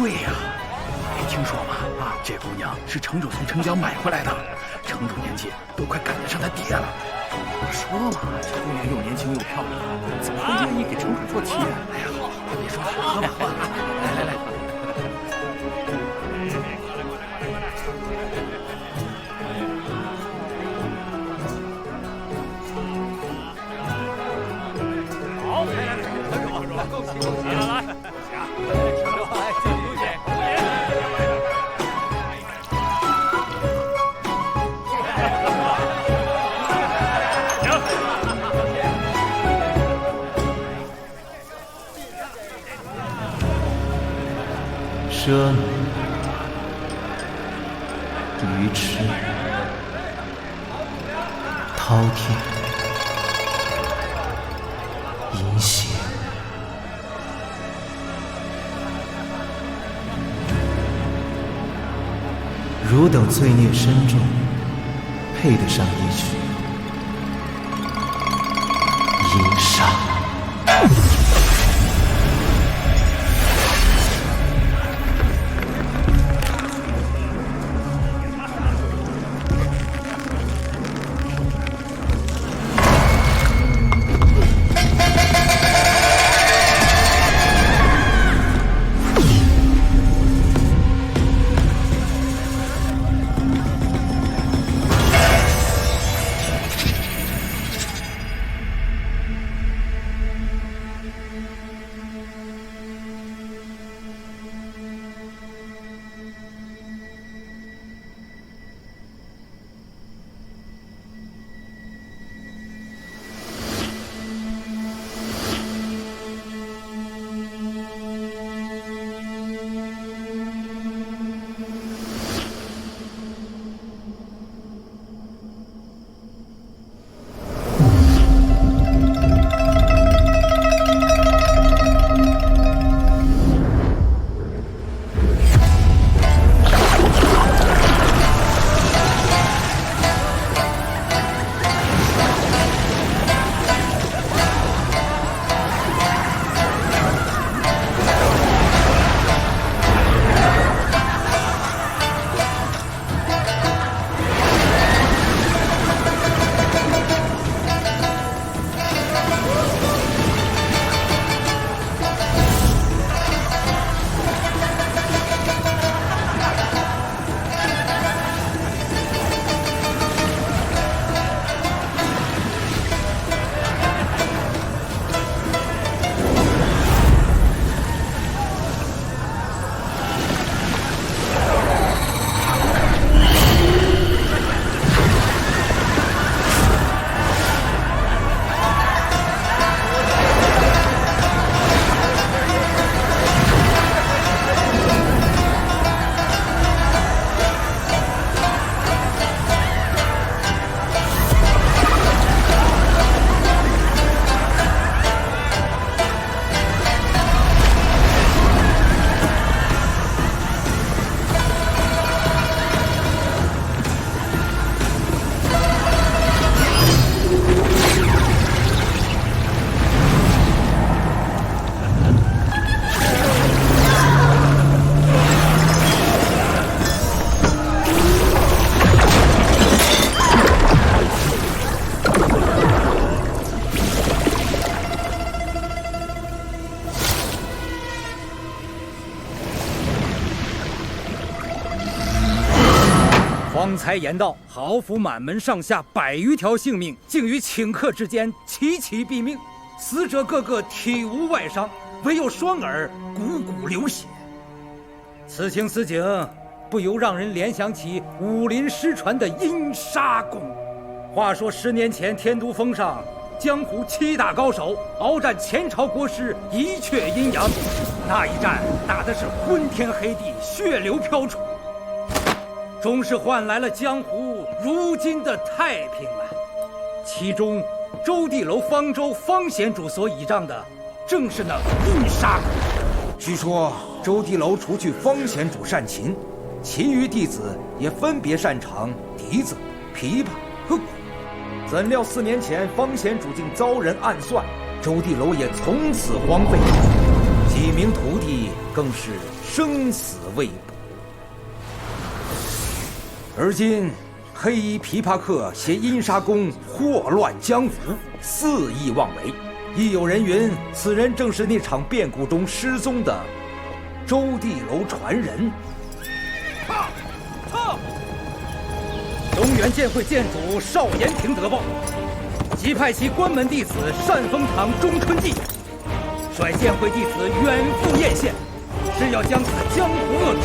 对呀，没听说吗？这姑娘是城主从城郊买回来的，城主年纪都快赶得上他爹了。我说嘛，这姑娘又年轻又漂亮，怎么会愿意给城主做妾？哎呀，好，别说了，喝吧，喝吧，来。好，来，恭喜恭喜！来，敬酒饮。奢靡、愚痴、饕餮、淫邪，汝等罪孽深重，配得上一曲淫杀。方才言道，豪府满门上下100余条性命，竟于顷刻之间齐齐毙命，死者个个体无外伤，唯有双耳汩汩流血。此情此景，不由让人联想起武林失传的阴杀功。话说10年前天都峰上，江湖7大高手鏖战前朝国师一阙阴阳，那一战打的是昏天黑地，血流飘出，终是换来了江湖如今的太平啊！其中，周地楼方舟方贤主所倚仗的，正是那阴杀功。据说周地楼除去方贤主擅琴，其余弟子也分别擅长笛子、琵琶和鼓。怎料4年前方贤主竟遭人暗算，周地楼也从此荒废。几几名徒弟更是生死未卜。而今，黑衣琵琶客携阴沙宫祸乱江湖，肆意妄为。亦有人云，此人正是那场变故中失踪的周地楼传人。中原剑会剑主邵延平得报，即派其关门弟子单丰堂钟春季，率剑会弟子远赴雁县，是要将此江湖恶徒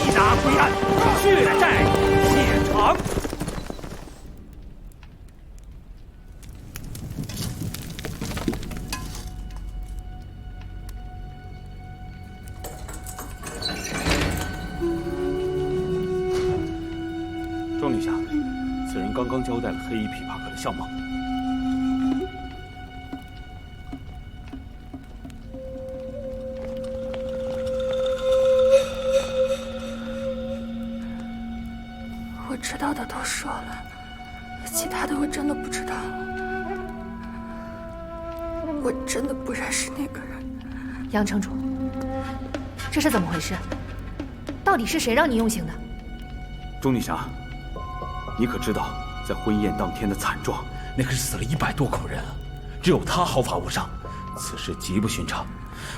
缉拿归案，血债血偿。钟女侠，此人刚刚交代了黑衣琵琶客的相貌。我知道的都说了，其他的我真的不知道了。我真的不认识那个人。杨城主，这是怎么回事？到底是谁让你用刑的？钟女侠，你可知道，在婚宴当天的惨状？那可是死了100多口人啊，只有他毫发无伤，此事极不寻常。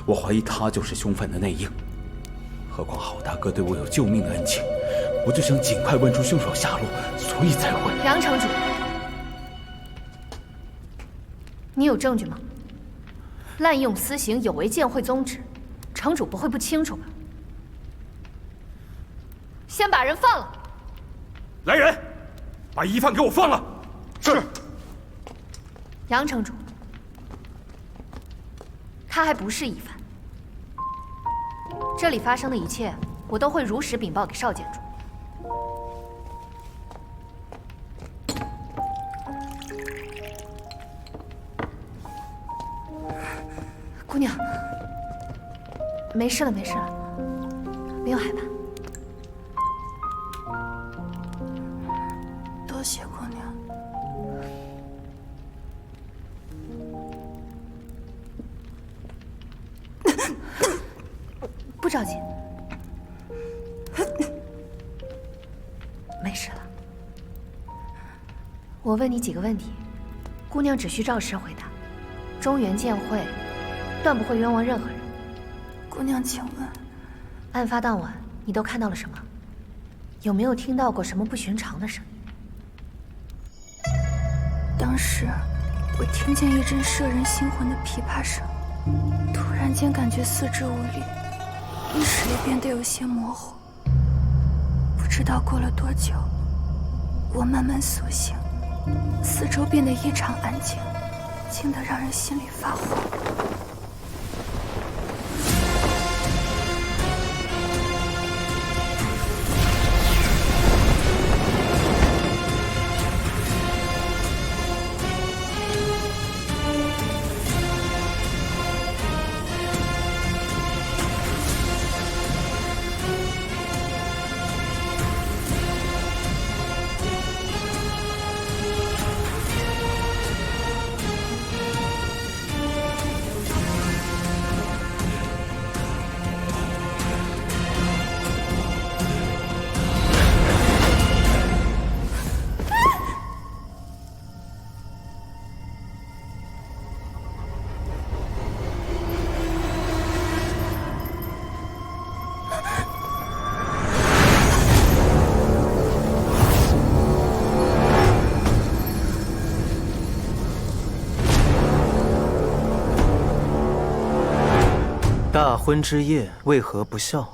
我怀疑他就是凶犯的内应。何况郝大哥对我有救命的恩情，我就想尽快问出凶手下落，所以才会。杨城主，你有证据吗？滥用私刑有违剑会宗旨，城主不会不清楚吧？先把人放了。来人，把疑犯给我放了。是。杨城主，他还不是疑犯。这里发生的一切，我都会如实禀报给邵监主。姑娘，没事了，没事了，不用害怕。多谢姑娘。不着急，没事了。我问你几个问题，姑娘只需照实回答。中原剑会断不会冤枉任何人。姑娘，请问，案发当晚你都看到了什么？有没有听到过什么不寻常的声音？当时我听见一阵摄人心魂的琵琶声，突然间感觉四肢无力，意识也变得有些模糊。不知道过了多久，我慢慢苏醒，四周变得异常安静，静得让人心里发慌。大婚之夜为何不孝？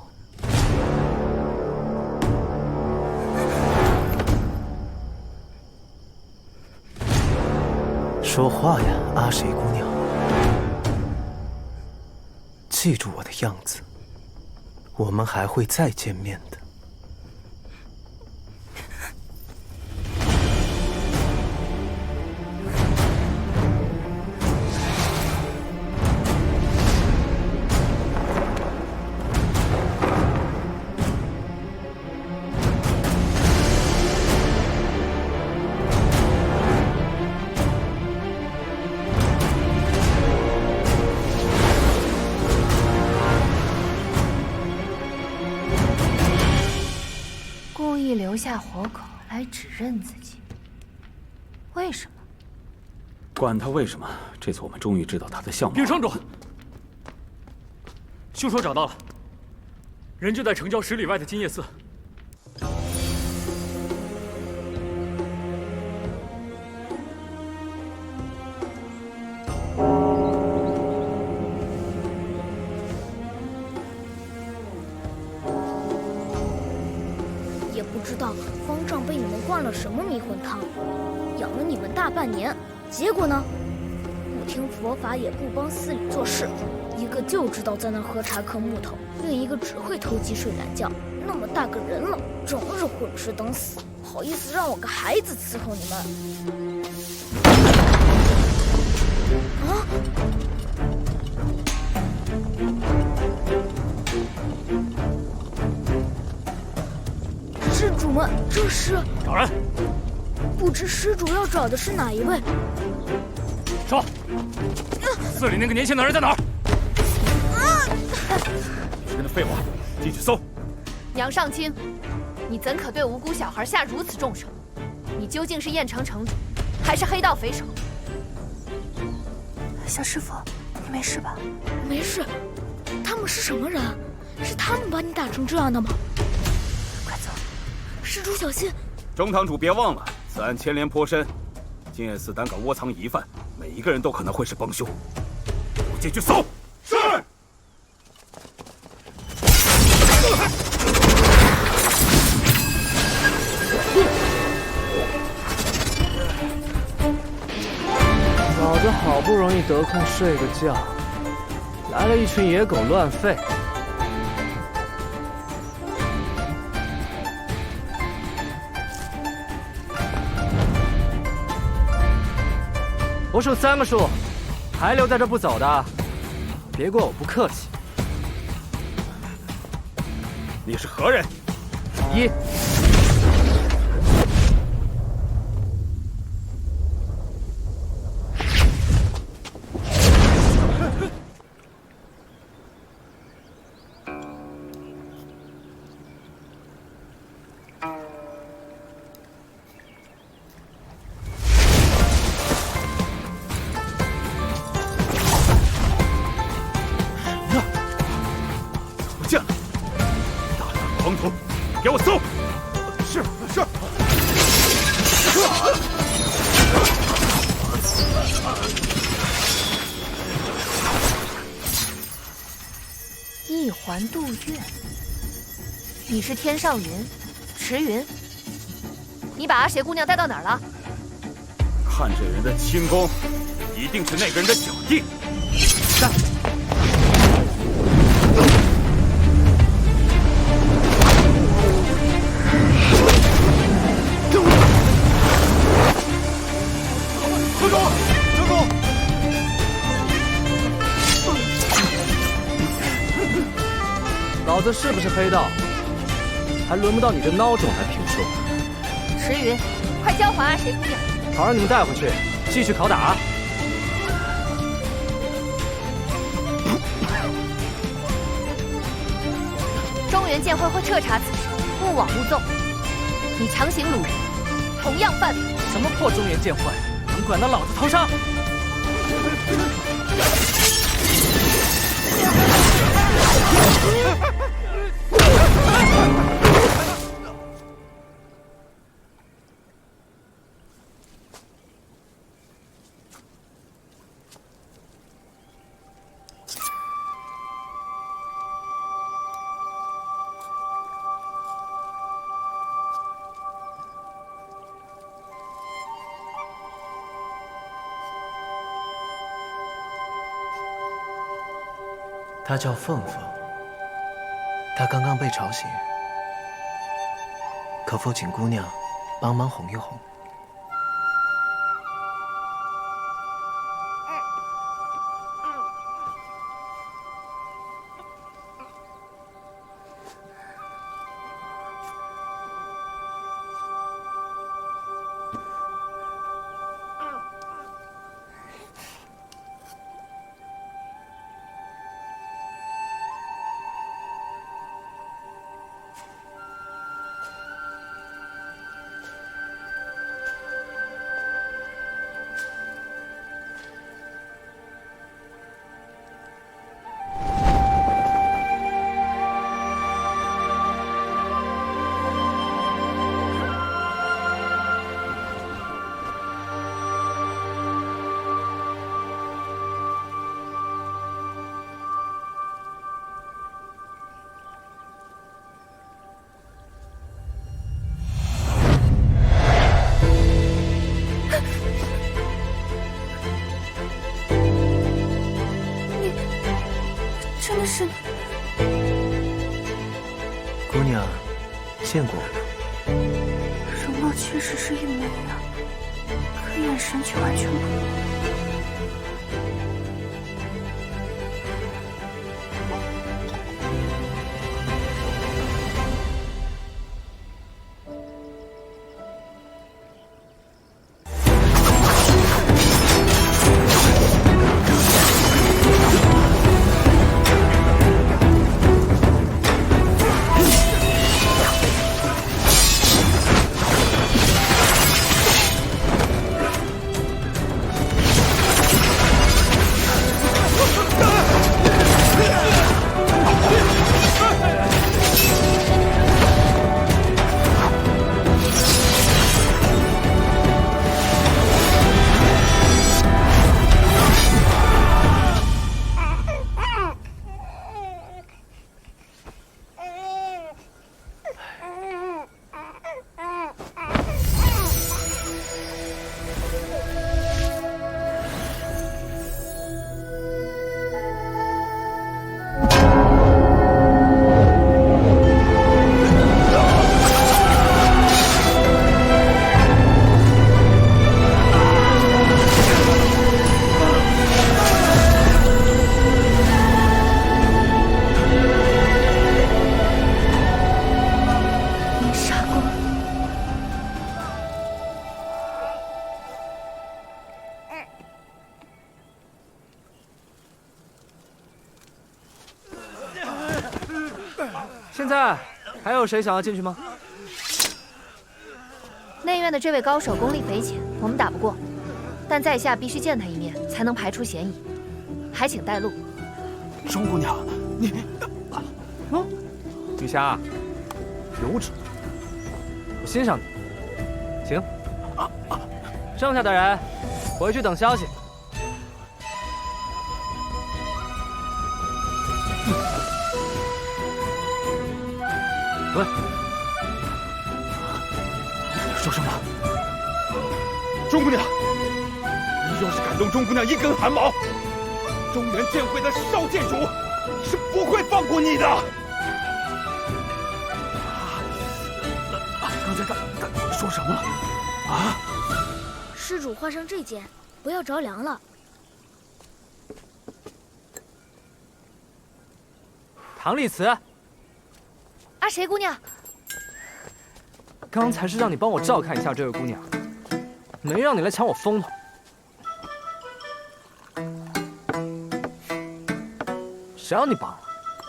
说话呀，阿水姑娘！记住我的样子，我们还会再见面的。下活口来指认自己。为什么？管他为什么，这次我们终于知道他的相貌。禀城主，凶手找到了，人就在城郊10里外的金叶寺。也不知道方丈被你们灌了什么迷魂汤，养了你们大半年，结果呢？不听佛法，也不帮寺里做事，一个就知道在那喝茶嗑木头，另一个只会偷鸡睡懒觉。那么大个人了，整日混吃等死，好意思让我个孩子伺候你们？啊！施主们，这是找人，不知施主要找的是哪一位？说，寺里那个年轻男人在哪儿？别跟他废话，进去搜。杨尚卿，你怎可对无辜小孩下如此重手？你究竟是燕城城主，还是黑道匪首？小师傅，你没事吧？没事。他们是什么人？是他们把你打成这样的吗？快走！施主小心！钟堂主别忘了，此案牵连颇深，金叶寺胆敢窝藏疑犯，每一个人都可能会是帮凶。我进去搜。是。老子好不容易得空睡个觉，来了一群野狗乱吠。我数3个数，还留在这不走的，别怪我不客气。你是何人？1。给我搜！是是。一环渡月，你是天上云，池云？你把阿邪姑娘带到哪儿了？看这人的轻功，一定是那个人的小弟。上！老子是不是黑道，还轮不到你这孬种来评说。池云，快交还阿邪姑娘，好让你们带回去继续拷打。中原剑会会彻查此事，勿枉勿纵。你强行掳人，同样犯法。什么破中原剑会，能管到老子头上？她叫凤凤，她刚刚被吵醒，可否请姑娘帮忙哄一哄？是你。姑娘，见过我吗？容貌确实是一模一样，可眼神却完全不同。现在还有谁想要进去吗？内院的这位高手功力匪浅，我们打不过，但在下必须见他一面，才能排除嫌疑。还请带路。钟姑娘，你……雨霞，有种！我欣赏你。行。剩下的人回去等消息。喂，说什么？钟姑娘，你要是敢动钟姑娘一根汗毛，中原剑会的少剑主是不会放过你的。刚才说什么了？啊？施主画上这剑，不要着凉了。唐丽慈，啊，谁姑娘？刚才是让你帮我照看一下这位姑娘，没让你来抢我风头。谁让你帮了？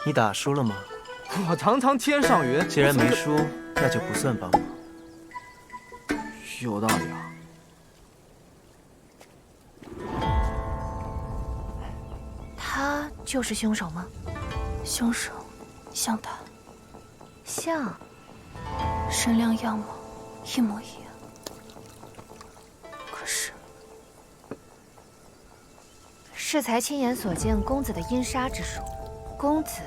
你打输了吗？我堂堂天上云，既然没输，那就不算帮忙。有道理啊。他就是凶手吗？凶手像他，像，身量样貌一模一样。可是，适才亲眼所见公子的阴杀之术，公子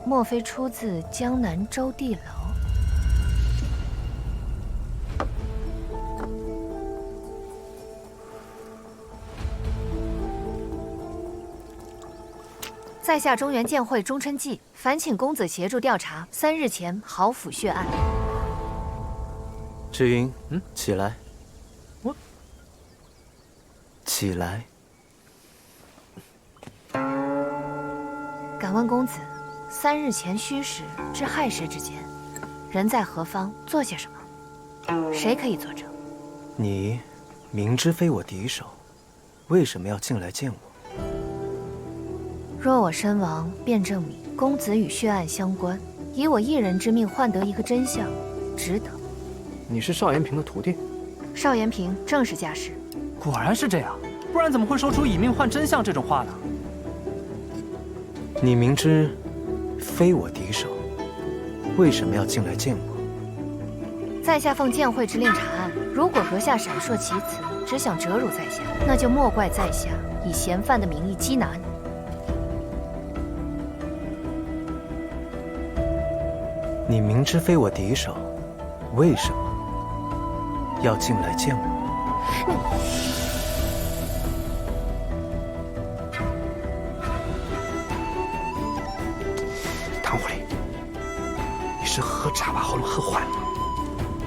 莫非出自江南州地楼？在下中原剑会钟琛记，烦请公子协助调查3日前豪府血案。志云，起来。我起来。敢问公子，3日前戌时至亥时之间，人在何方，做些什么？谁可以作证？你明知非我敌手，为什么要进来见我？若我身亡，便证明公子与血案相关，以我一人之命换得一个真相，值得。你是邵延平的徒弟？邵延平正是家师。果然是这样，不然怎么会说出以命换真相这种话呢？你明知非我敌手，为什么要进来见我？在下奉剑会之令查案，如果阁下闪烁其词，只想折辱在下，那就莫怪在下以嫌犯的名义缉拿你。你明知非我敌手，为什么要进来见我？喉咙喝坏了，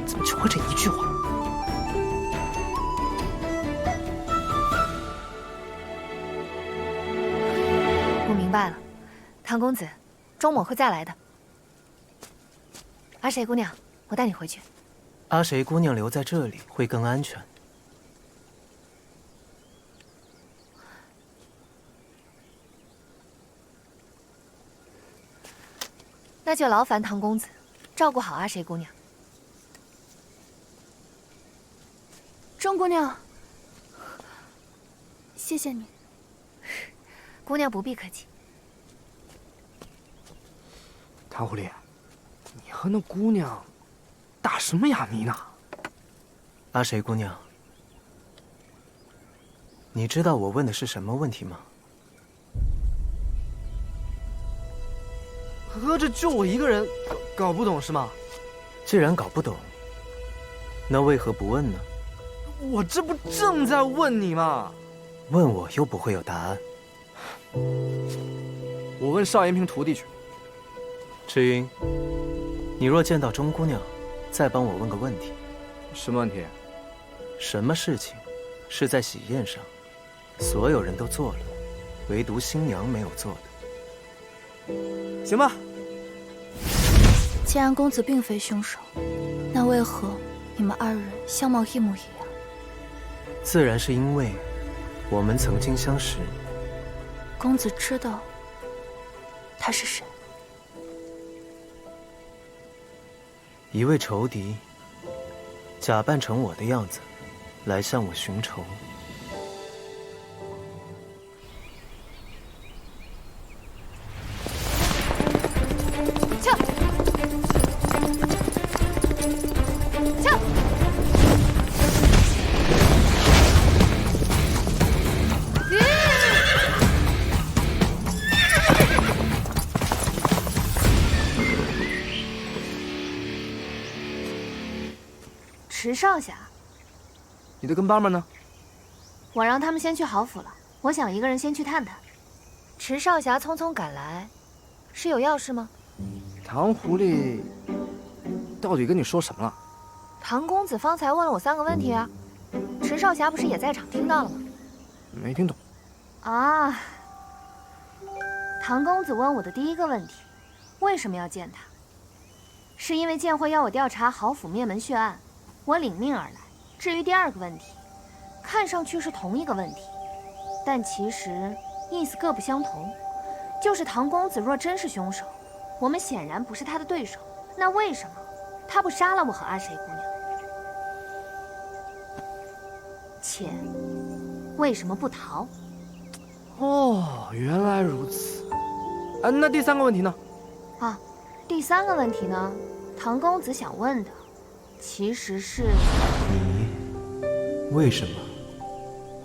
怎么就会这一句话？我明白了，唐公子，周某会再来的。阿谁姑娘，我带你回去。阿谁姑娘留在这里会更安全。那就劳烦唐公子，照顾好阿谁姑娘。钟姑娘，谢谢你。姑娘不必客气。唐狐狸，你和那姑娘打什么哑谜呢？阿谁姑娘，你知道我问的是什么问题吗？合着就我一个人搞不懂是吗？既然搞不懂，那为何不问呢？我这不正在问你吗？问我又不会有答案。我问邵延平徒弟去。赤云，你若见到钟姑娘，再帮我问个问题。什么问题？什么事情是在喜宴上所有人都做了，唯独新娘没有做的？行吧。既然公子并非凶手，那为何你们二人相貌一模一样？自然是因为我们曾经相识。公子知道他是谁？一位仇敌，假扮成我的样子，来向我寻仇。撤！撤！池少侠，你的跟班们呢？我让他们先去豪府了，我想一个人先去探探。池少侠匆匆赶来，是有要事吗？唐狐狸到底跟你说什么了？唐公子方才问了我3个问题啊，池少侠不是也在场听到了吗？没听懂。啊，唐公子问我的第1个问题，为什么要见他？是因为剑会要我调查豪府灭门血案，我领命而来。至于第2个问题，看上去是同一个问题，但其实意思各不相同。就是唐公子若真是凶手，我们显然不是他的对手，那为什么他不杀了我和阿谁姑娘？且为什么不逃？哦，原来如此。那第3个问题呢？啊，第3个问题呢，唐公子想问的，其实是你为什么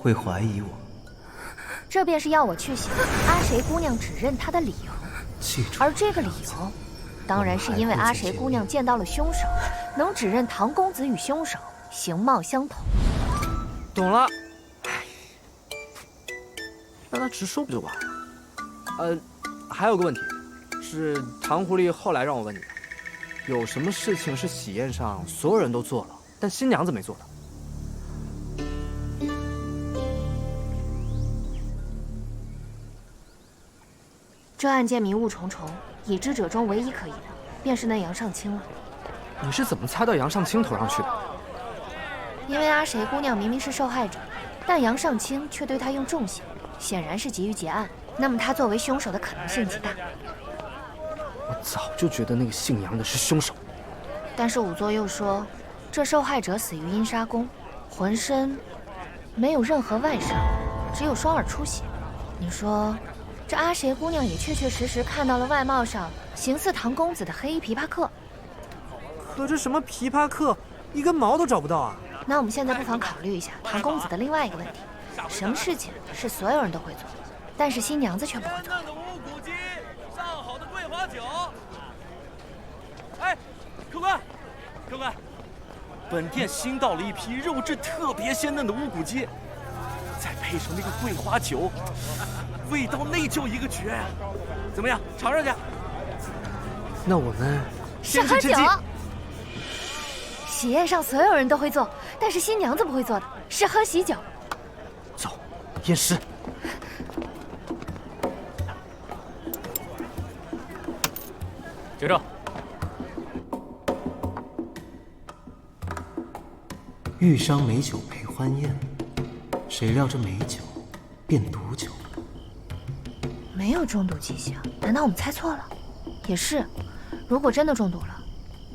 会怀疑我？这便是要我去写阿谁姑娘指认他的理由。记住，而这个理由，当然是因为阿谁姑娘见到了凶手，能指认唐公子与凶手形貌相同。懂了。让他直说不就完了？还有个问题，是唐狐狸后来让我问你的，有什么事情是喜宴上所有人都做了，但新娘子没做的？这案件迷雾重重，已知者中唯一可疑的，便是那杨尚清了。你是怎么猜到杨尚清头上去的？因为阿谁姑娘明明是受害者，但杨尚清却对她用重刑，显然是急于结案。那么他作为凶手的可能性极大。我早就觉得那个姓杨的是凶手。但是仵作又说，这受害者死于阴杀宫，浑身没有任何外伤，只有双耳出血。你说，这阿谁姑娘也确确实实看到了外貌上形似唐公子的黑衣琵琶客。可这什么琵琶客，一根毛都找不到啊！那我们现在不妨考虑一下唐公子的另外一个问题：什么事情是所有人都会做，但是新娘子却不会做？的无骨鸡，上好的桂花酒。哎，客官，客官，本店新到了一批肉质特别鲜嫩的无骨鸡，再配上那个桂花酒，味道那就一个绝呀！怎么样，尝尝去？那我们是喝酒。喜宴上所有人都会做，但是新娘子不会做的是喝喜酒。走，验尸。结账。遇伤美酒配欢宴，谁料这美酒变毒酒。没有中毒迹象，难道我们猜错了？也是，如果真的中毒了，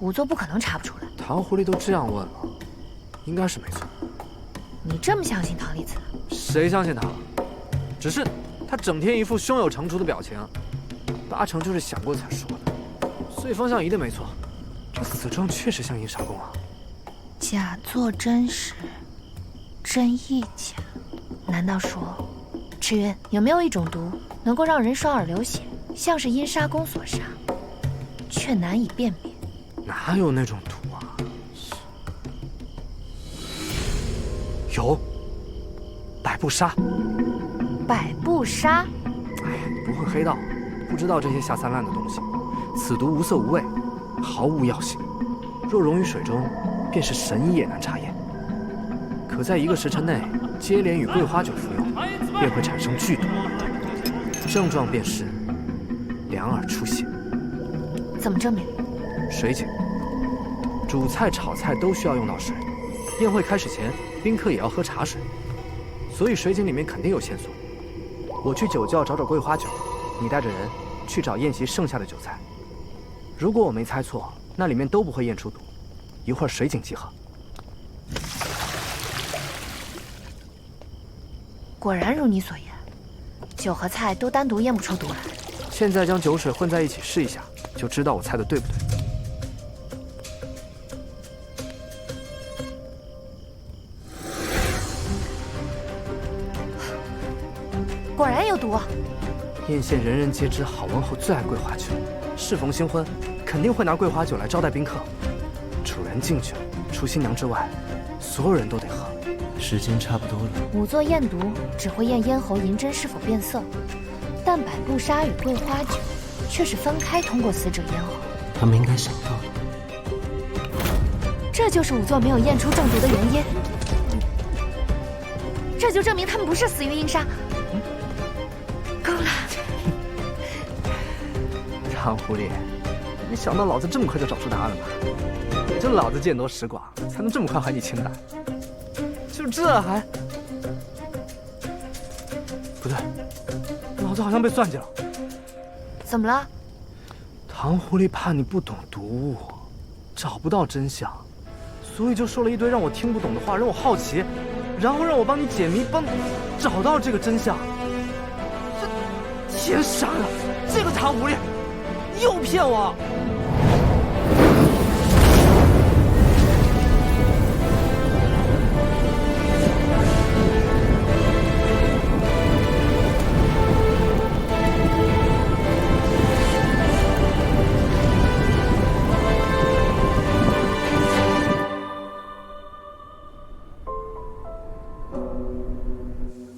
仵作不可能查不出来。唐狐狸都这样问了，应该是没错。你这么相信唐丽子？谁相信他了？只是他整天一副胸有成竹的表情，八成就是想过才说的。所以方向一定没错，这死状确实像阴杀宫啊。假作真实，真亦假。难道说，赤云有没有一种毒能够让人双耳流血，像是阴杀宫所杀，却难以辨别？哪有那种毒啊？有，百步杀。百步杀？哎呀，你不混黑道，不知道这些下三滥的东西。此毒无色无味，毫无药性。若溶于水中，便是神医也难查验。可在1个时辰内接连与桂花酒服用，便会产生剧毒，症状便是两耳出血。怎么证明？水井。煮菜、炒菜都需要用到水，宴会开始前，宾客也要喝茶水，所以水井里面肯定有线索。我去酒窖找找桂花酒，你带着人去找宴席剩下的酒菜。如果我没猜错，那里面都不会验出毒，一会儿水井集合。果然如你所言，酒和菜都单独验不出毒来。现在将酒水混在一起试一下，就知道我猜的对不对。果然有毒。艳羡人人皆知，好王后最爱桂花酒，适逢新婚，肯定会拿桂花酒来招待宾客。主人敬酒，除新娘之外，所有人都得喝。时间差不多了。仵作验毒只会验咽喉银针是否变色，但百步杀与桂花酒却是分开通过死者咽喉。他们应该想到了，这就是仵作没有验出中毒的原因。这就证明他们不是死于阴杀。够了。唐狐狸，没想到老子这么快就找出答案了吧？就老子见多识广，才能这么快还你清白。就这还不对，老子好像被算计了。怎么了？唐狐狸怕你不懂毒物，找不到真相，所以就说了一堆让我听不懂的话，让我好奇，然后让我帮你解谜，帮你找到这个真相。这天杀了，这个唐狐狸又骗我！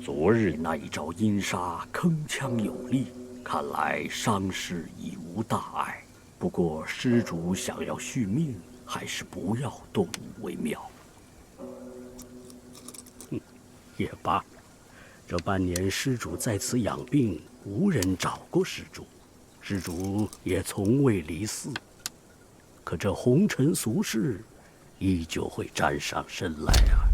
昨日那一招阴杀铿锵有力，看来伤势已无大碍。不过施主想要续命，还是不要动武为妙。也罢，这半年施主在此养病，无人找过施主，施主也从未离寺。可这红尘俗事，依旧会沾上身来啊。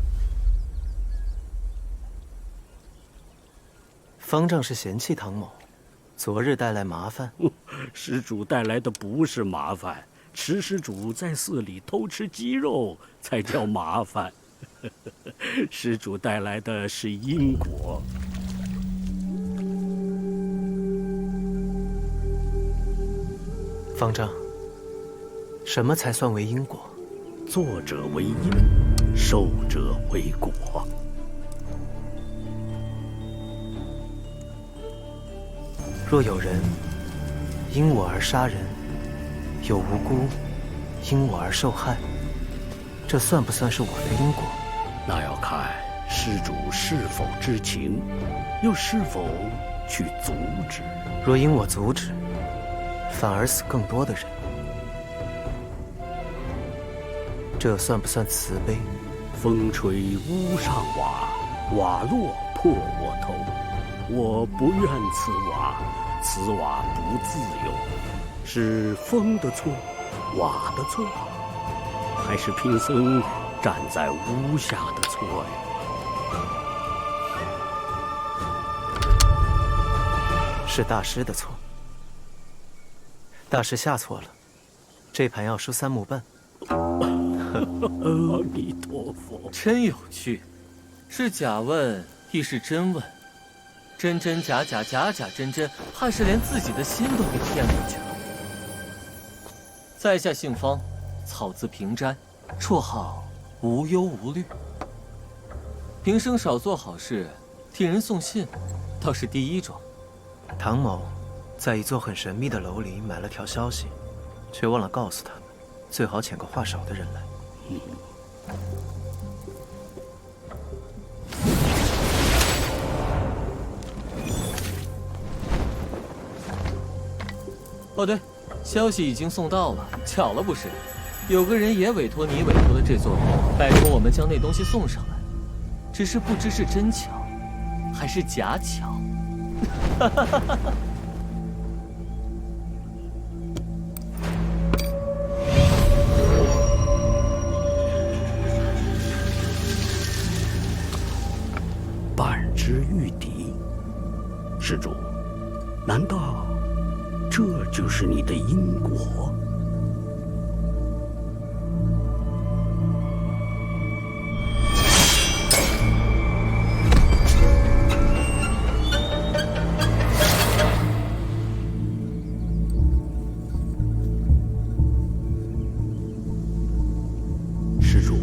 方丈是嫌弃唐某，昨日带来麻烦。施主带来的不是麻烦，池施主在寺里偷吃鸡肉才叫麻烦。施主带来的是因果。方丈，什么才算为因果？作者为因，受者为果。若有人因我而杀人，有无辜因我而受害，这算不算是我的因果？那要看施主是否知情，又是否去阻止。若因我阻止，反而死更多的人，这算不算慈悲？风吹屋上瓦，瓦落破我头。我不怨此瓦，此瓦不自由，是风的错，瓦的错，还是贫僧站在屋下的错呀？是大师的错。大师下错了，这盘要输3目半。阿弥陀佛，真有趣，是假问亦是真问，真真假假，假假真真，怕是连自己的心都给骗过去了。在下姓方，草字平斋，绰号无忧无虑。平生少做好事，替人送信，倒是第一桩。唐某在一座很神秘的楼里买了条消息，却忘了告诉他们，最好请个话少的人来。哦对，消息已经送到了。巧了不是？有个人也委托你委托的这座楼，拜托我们将那东西送上来。只是不知是真巧，还是假巧。哈哈哈哈。半之玉笛，施主，难道这就是你的因果？施主，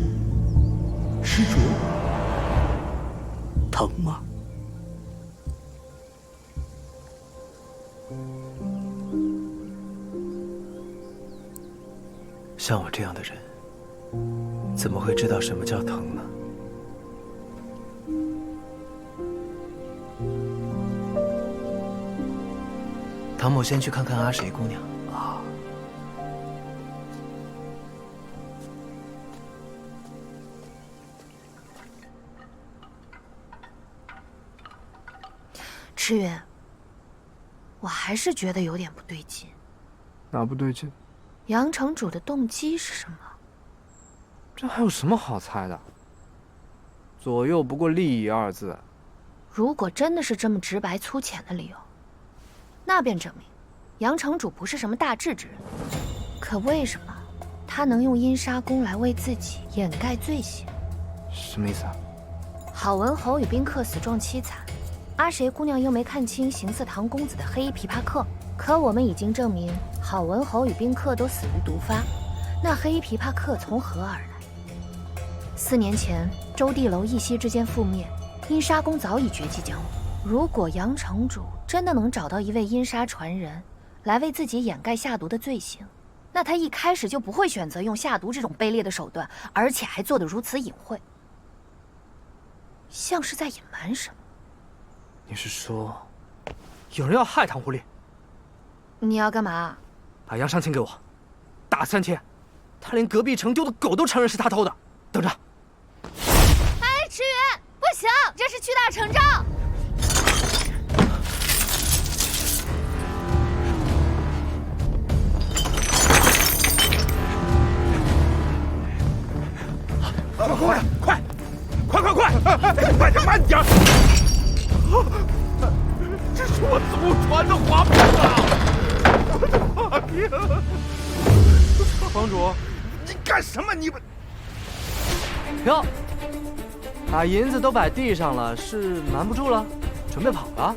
施主，疼吗？像我这样的人，怎么会知道什么叫疼呢？唐某先去看看阿谁姑娘。啊，赤云，我还是觉得有点不对劲。哪不对劲？杨城主的动机是什么？这还有什么好猜的？左右不过利益2字。如果真的是这么直白粗浅的理由，那便证明杨城主不是什么大智之人。可为什么他能用阴杀功来为自己掩盖罪行？什么意思啊？郝文侯与宾客死状凄惨，阿谁姑娘又没看清行刺唐公子的黑衣琵琶客。可我们已经证明，郝文侯与宾客都死于毒发，那黑衣琵琶客从何而来？4年前，周地楼一夕之间覆灭，阴杀宫早已绝迹江湖。如果杨城主真的能找到一位阴杀传人，来为自己掩盖下毒的罪行，那他一开始就不会选择用下毒这种卑劣的手段，而且还做得如此隐晦，像是在隐瞒什么。你是说，有人要害唐狐狸？你要干嘛？把杨尚卿给我，打3天。他连隔壁城丢的狗都承认是他偷的。等着。哎，池云，不行，这是屈打成招。快点，慢点！这是我祖传的花瓶啊！我的花瓶！房主，你干什么？你们停！把银子都摆地上了，是瞒不住了，准备跑了？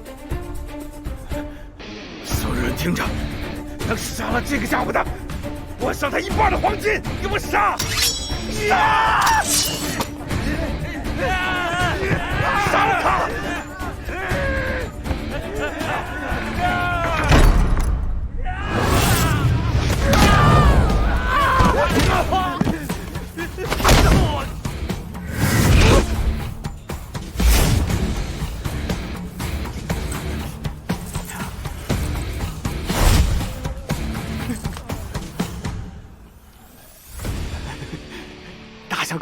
所有人听着，能杀了这个家伙的，我赏他1半的黄金！给我杀！杀！杀了他！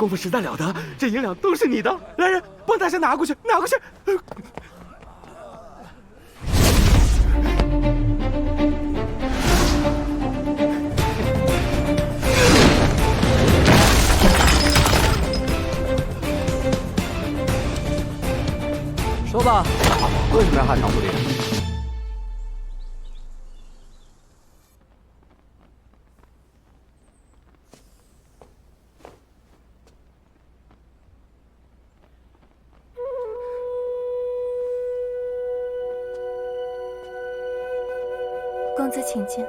功夫实在了得，这银两都是你的。来人，帮大侠拿过去，拿过去。说吧，为什么要害唐不离？公子请进。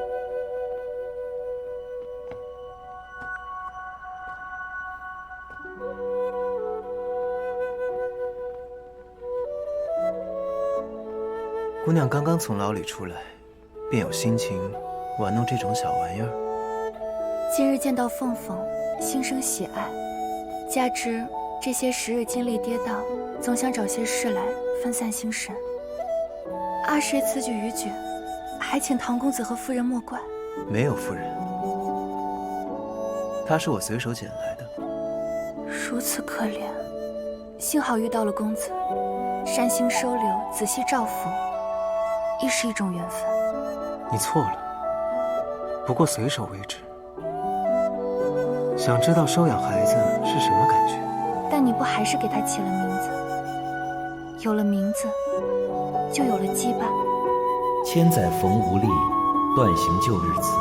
姑娘刚刚从牢里出来，便有心情玩弄这种小玩意儿。今日见到凤凤，心生喜爱，加之这些时日经历跌宕，总想找些事来分散心神。阿谁此举逾矩，还请唐公子和夫人莫怪。没有夫人，她是我随手捡来的。如此可怜，幸好遇到了公子，善心收留，仔细照拂，亦是一种缘分。你错了，不过随手为之。想知道收养孩子是什么感觉？但你不还是给他起了名字？有了名字，就有了羁绊。千载逢无力，断行旧日词，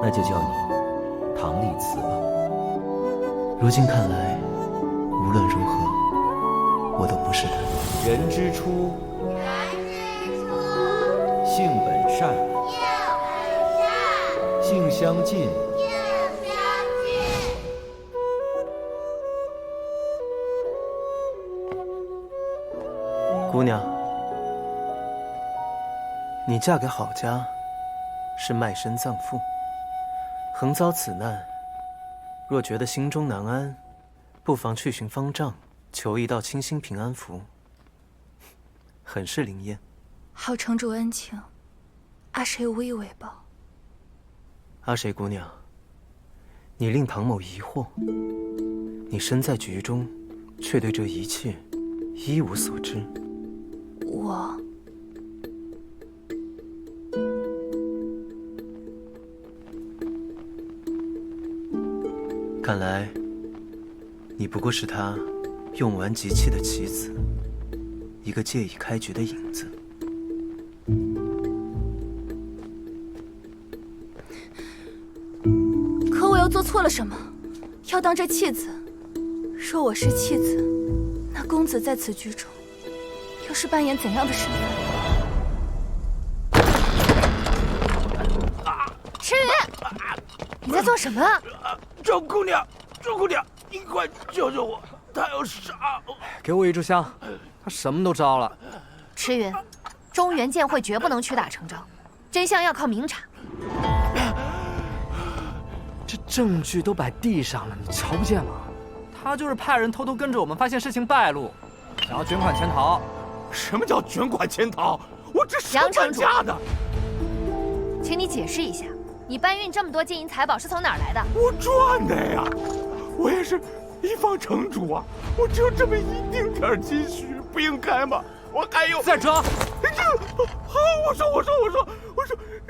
那就叫你唐丽词吧。如今看来，无论如何，我都不是他。人之初，性本善，性相近，姑娘，你嫁给郝家，是卖身葬父，横遭此难。若觉得心中难安，不妨去寻方丈，求一道清心平安符，很是灵验。好城主恩情，阿谁无以为报。阿谁姑娘，你令唐某疑惑，你身在局中，却对这一切一无所知。我看来，你不过是他用完即弃的棋子，一个借以开局的引子。可我又做错了什么？要当这弃子？若我是弃子，那公子在此局中，又是扮演怎样的身份？赤羽，你在做什么？周姑娘，周姑娘，你快救救我！他要杀我！给我一炷香，他什么都招了。赤羽，中原剑会绝不能屈打成招，真相要靠明查。这证据都摆地上了，你瞧不见吗？他就是派人偷偷跟着我们，发现事情败露，想要卷款潜逃。什么叫卷款潜逃？我这是杨城主家的。请你解释一下，你搬运这么多金银财宝是从哪儿来的？我赚的呀！我也是一方城主啊，我只有这么一丁点积蓄，不应该吗？我还有再装！好，我说，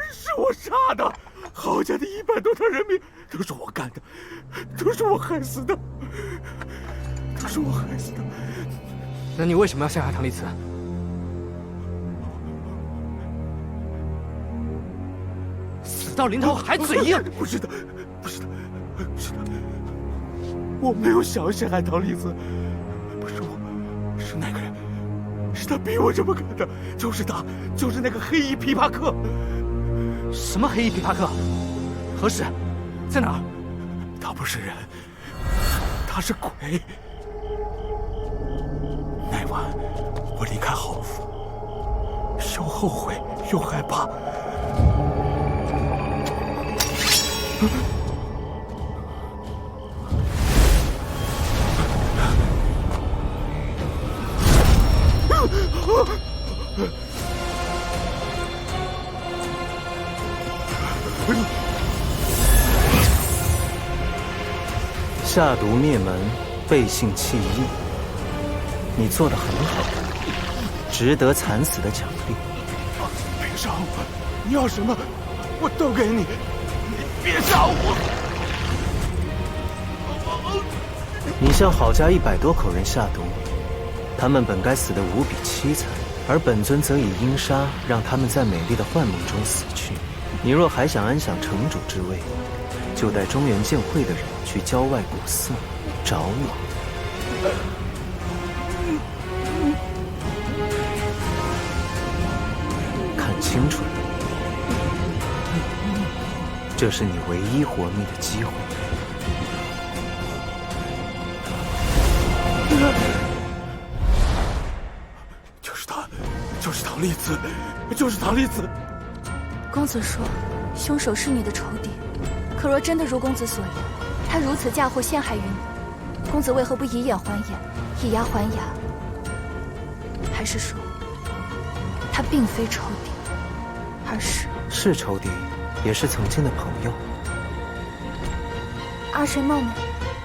是我杀的，郝家的100多条人命都是我干的，都是我害死的，都是我害死的。那你为什么要陷害唐丽慈？死到临头还嘴硬！不是的，我没有想要陷害唐丽子，不是我，是那个人，是他逼我这么干的，就是他，就是那个黑衣琵琶客。什么黑衣琵琶客？何时？在哪儿？他不是人，他是鬼。那晚我离开郝府，又后悔又害怕。下毒灭门，背信弃义，你做得很好，值得惨死的奖励。别杀我！你要什么，我都给你。你别杀我！你向郝家100多口人下毒，他们本该死得无比凄惨，而本尊则以阴杀让他们在美丽的幻梦中死去。你若还想安享城主之位，就带中原剑会的人去郊外古寺找我。看清楚了，这是你唯一活命的机会。就是他，就是唐丽子，就是唐丽子。公子说，凶手是你的仇敌。可若真的如公子所言，他如此嫁祸陷害于你，公子为何不以眼还眼，以牙还牙？还是说，他并非仇敌，而是仇敌，也是曾经的朋友。阿谁冒昧，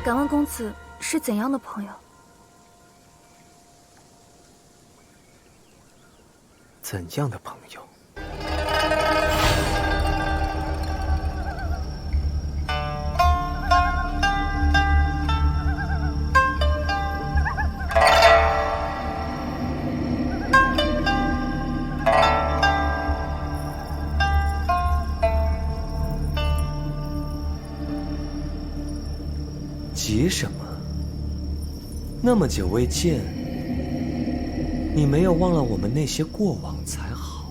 敢问公子是怎样的朋友？怎样的朋友？急什么？那么久未见，你没有忘了我们那些过往才好。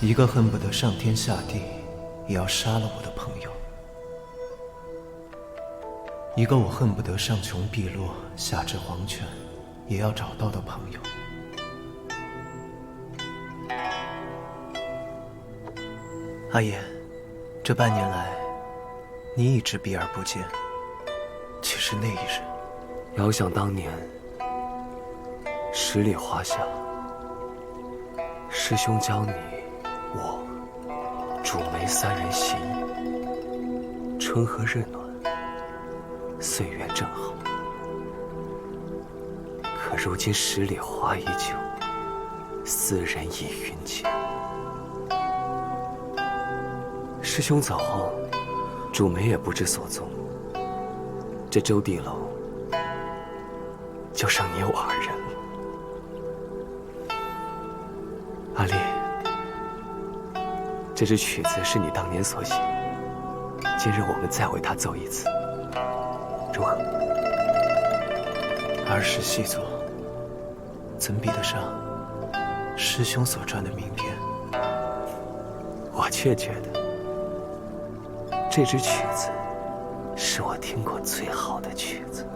一个恨不得上天下地也要杀了我的朋友，一个我恨不得上穷碧落下至黄泉也要找到的朋友。阿言，这半年来，你一直避而不见。其实那一日，遥想当年，十里花下，师兄教你我主梅三人行，春和日暖，岁月正好。可如今十里花依旧，斯人已云间。师兄走后，主梅也不知所踪。这周地楼就剩你我二人了。阿丽，这支曲子是你当年所写，今日我们再为它奏一次，如何？儿时细作，怎比得上师兄所传的名篇？我却觉得这支曲子是我听过最好的曲子。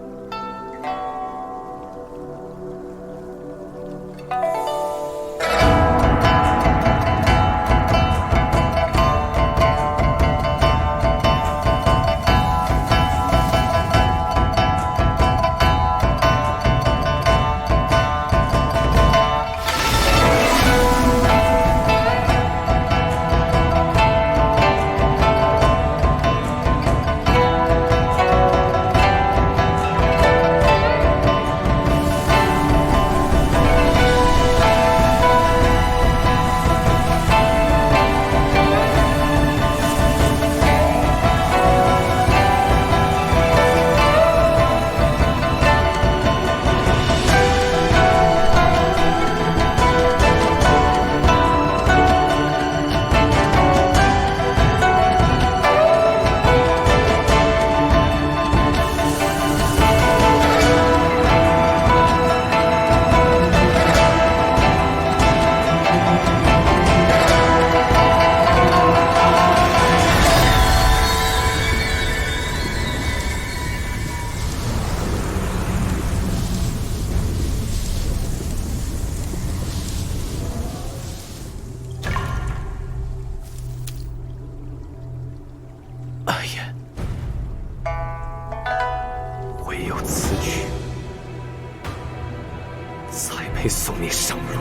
配送你上路。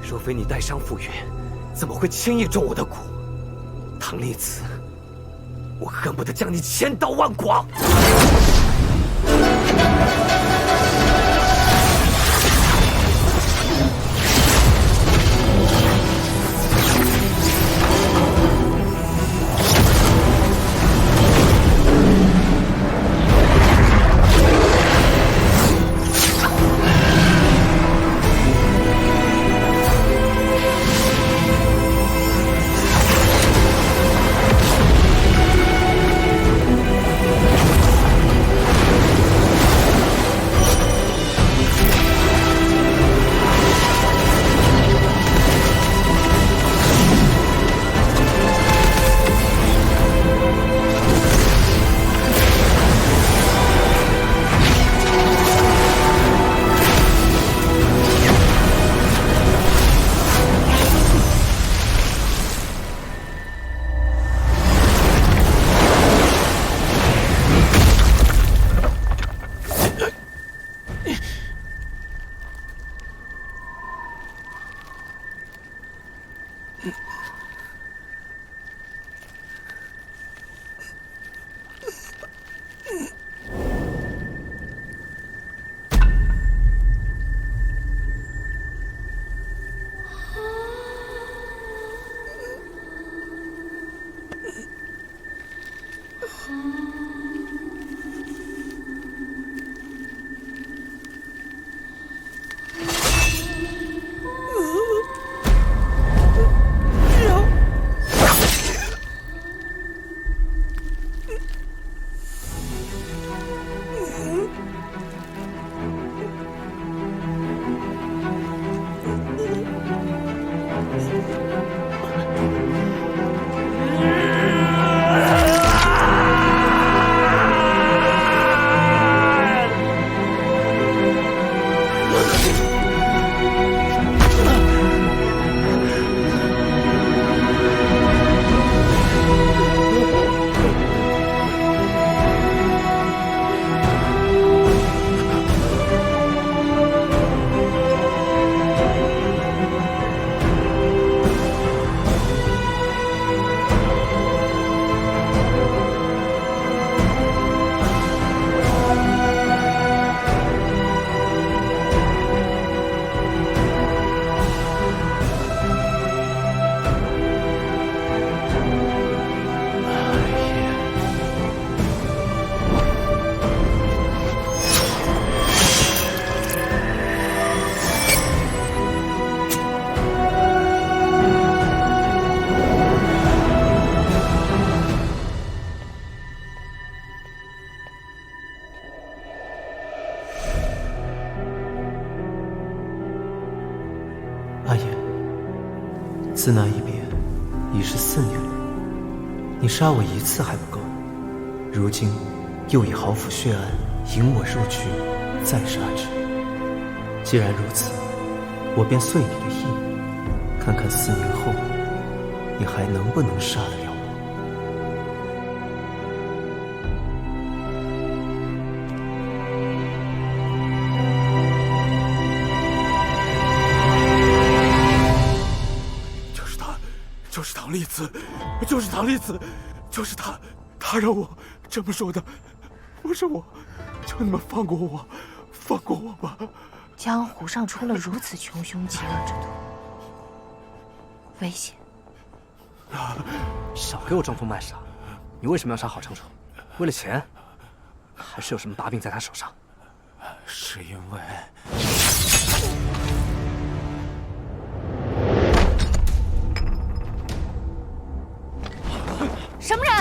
若非你带伤复原，怎么会轻易中我的蛊？唐丽子，我恨不得将你千刀万剐！阿言，自那一别已是4年了，你杀我1次还不够，如今又以豪府血案引我入局，再杀之。既然如此，我便遂你的意，看看4年后你还能不能杀得了我。就是唐丽子，就是唐丽子，就是她，她让我这么说的。不是我，求你们放过我，放过我吧。江湖上出了如此穷凶极恶之徒，危险！少给我装疯卖傻！你为什么要杀郝长春？为了钱，还是有什么把柄在他手上？是因为……什么人？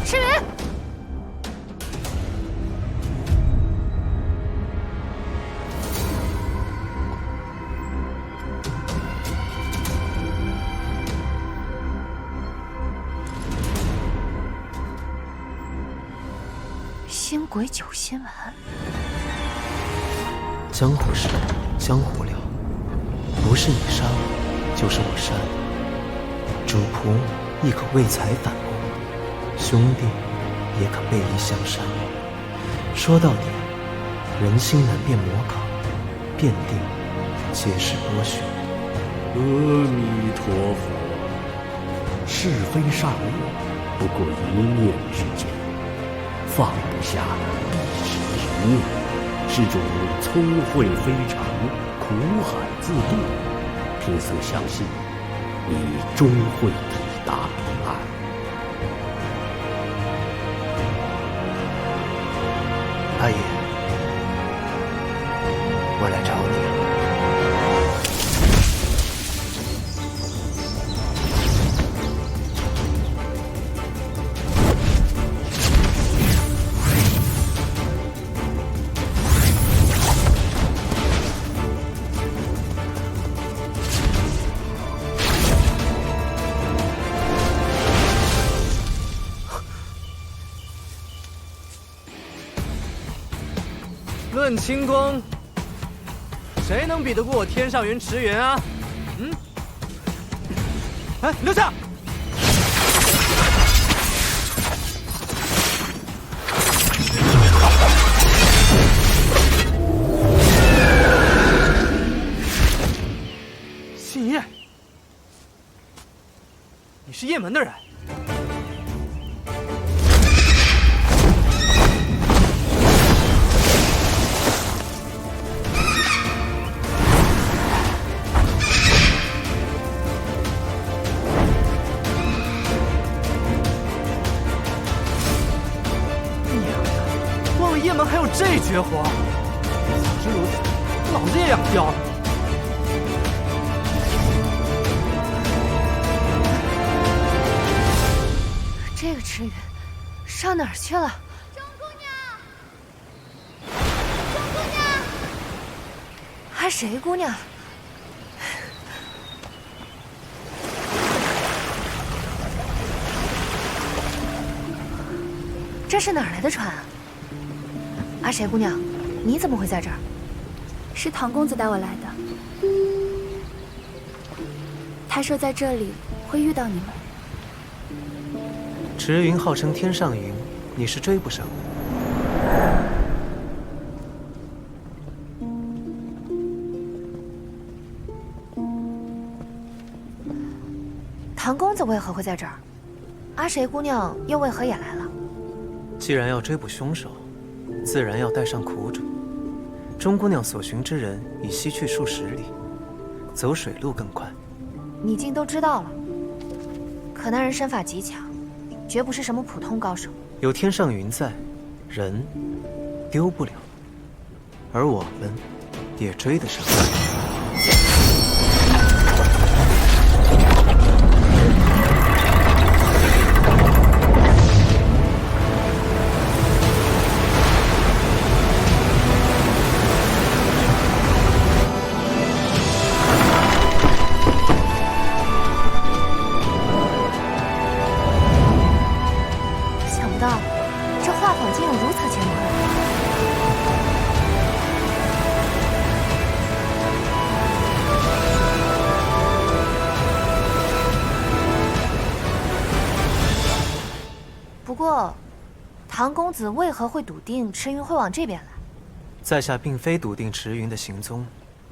赤云！新鬼酒新闻。江湖事，江湖了，不是你杀我，就是我杀你。主仆亦可为财反目，兄弟也可背义相杀。说到底，人心难辨魔考，辨定皆是多虚。阿弥陀佛，是非善恶，不过一念之间，放不下必是一念。施主聪慧非常，苦海自渡，贫僧相信你终会抵达彼岸。阿爷，我来找你了。论轻功，谁能比得过我天上云驰云啊？哎，留下！信叶，你是叶门的人。叶门还有这绝活，早知如此，老子也养貂了。这个池鱼上哪儿去了？钟姑娘，钟姑娘，还谁姑娘？这是哪儿来的船啊？阿谁姑娘，你怎么会在这儿？是唐公子带我来的。他说在这里会遇到你们。池云号称天上云，你是追不上的。唐公子为何会在这儿？阿谁姑娘又为何也来了？既然要追捕凶手，自然要带上苦主。钟姑娘所寻之人已西去数十里，走水路更快。你竟都知道了。可那人身法极强，绝不是什么普通高手。有天上云在，人丢不了，而我们也追得上。不过，唐公子为何会笃定池云会往这边来？在下并非笃定池云的行踪，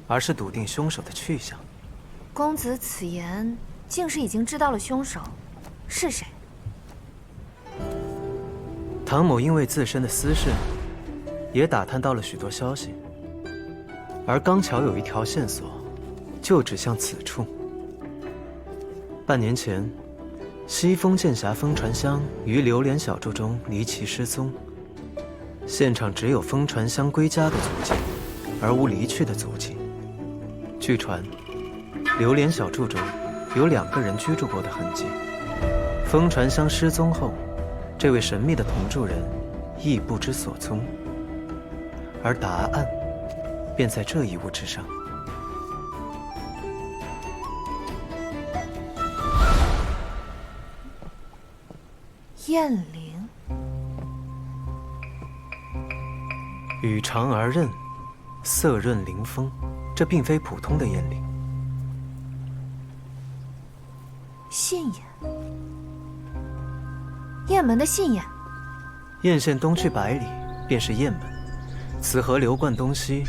而是笃定凶手的去向。公子此言，竟是已经知道了凶手是谁？唐某因为自身的私事，也打探到了许多消息，而刚巧有一条线索，就指向此处。半年前，西风剑侠风传香于榴莲小筑中离奇失踪，现场只有风传香归家的足迹，而无离去的足迹。据传，榴莲小筑中有2个人居住过的痕迹。风传香失踪后，这位神秘的同住人亦不知所踪，而答案便在这一物之上。燕灵，羽长而韧，色润灵风，这并非普通的燕翎。信眼，雁门的信眼。雁县东去100里，便是雁门。此河流贯东西，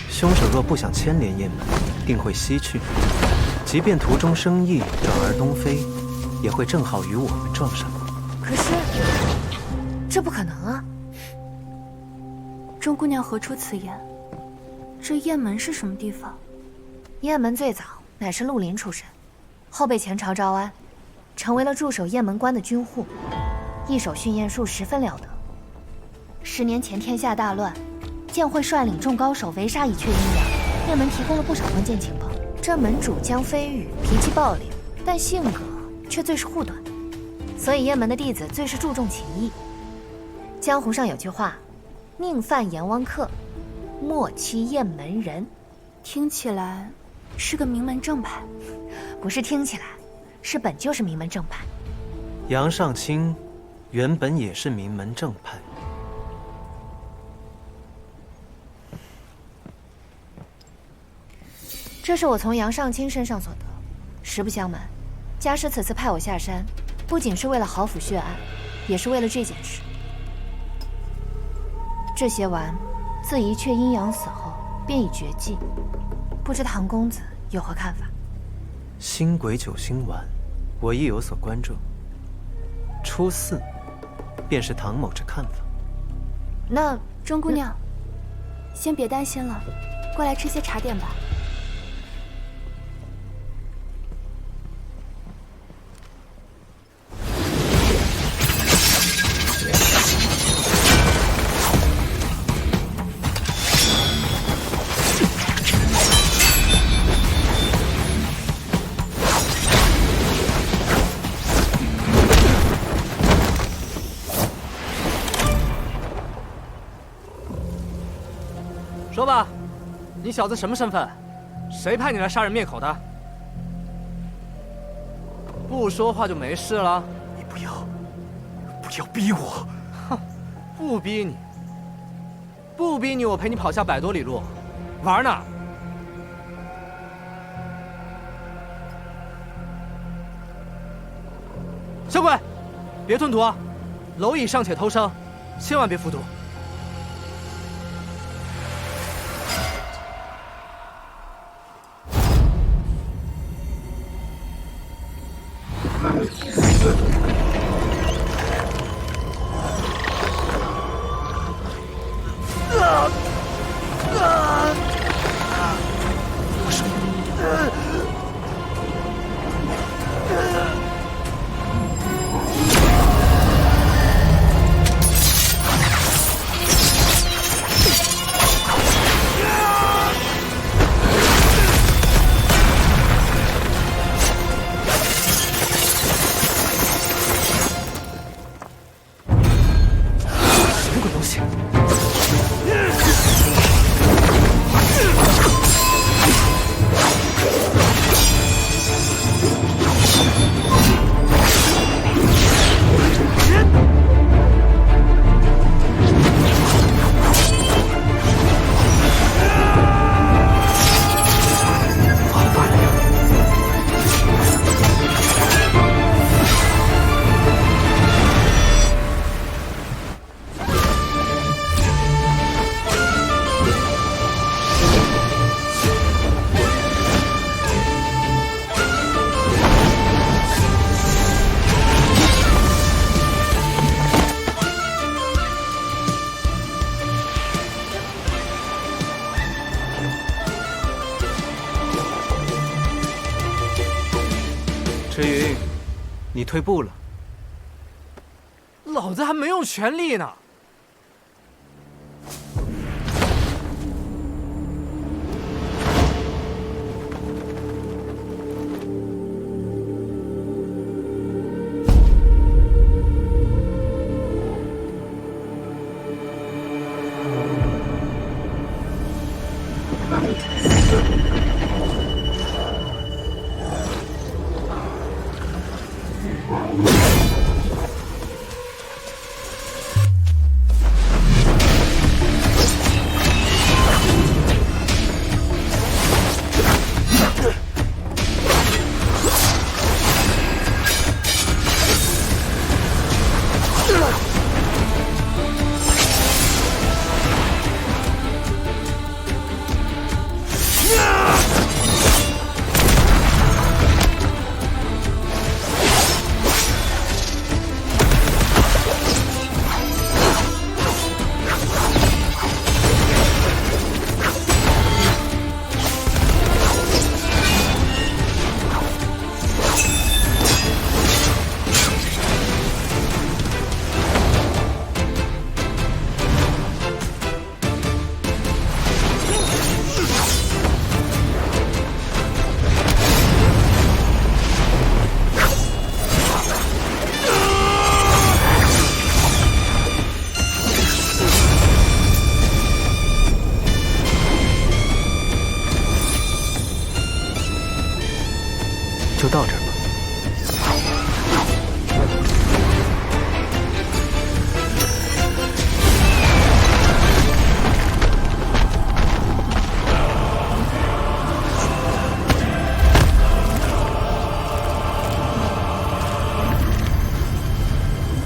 凶手若不想牵连雁门，定会西去。即便途中生意转而东飞，也会正好与我们撞上。可是，这不可能啊！钟姑娘何出此言？这雁门是什么地方？雁门最早乃是绿林出身，后被前朝招安，成为了驻守雁门关的军户，一手驯雁术十分了得。10年前天下大乱，剑会率领众高手围杀一阙阴阳，雁门提供了不少关键情报。这门主江飞羽脾气暴烈，但性格却最是护短，所以雁门的弟子最是注重情义。江湖上有句话，宁犯阎王客，莫欺雁门人。听起来是个名门正派。不是听起来，是本就是名门正派。杨尚卿原本也是名门正派。这是我从杨尚卿身上所得。实不相瞒，家师此次派我下山，不仅是为了郝府血案，也是为了这件事。这些丸自一阙阴阳死后便已绝迹，不知唐公子有何看法？星鬼9星丸，我亦有所关注。初4，便是唐某之看法。那钟姑娘，先别担心了，过来吃些茶点吧。说吧，你小子什么身份？谁派你来杀人灭口的？不说话就没事了？你不要逼我！哼，不逼你，不逼你，我陪你跑下100多里路，玩呢？小鬼，别吞吐啊！蝼蚁尚且偷生，千万别服毒。迟云，你退步了。老子还没用全力呢。就到这儿吧。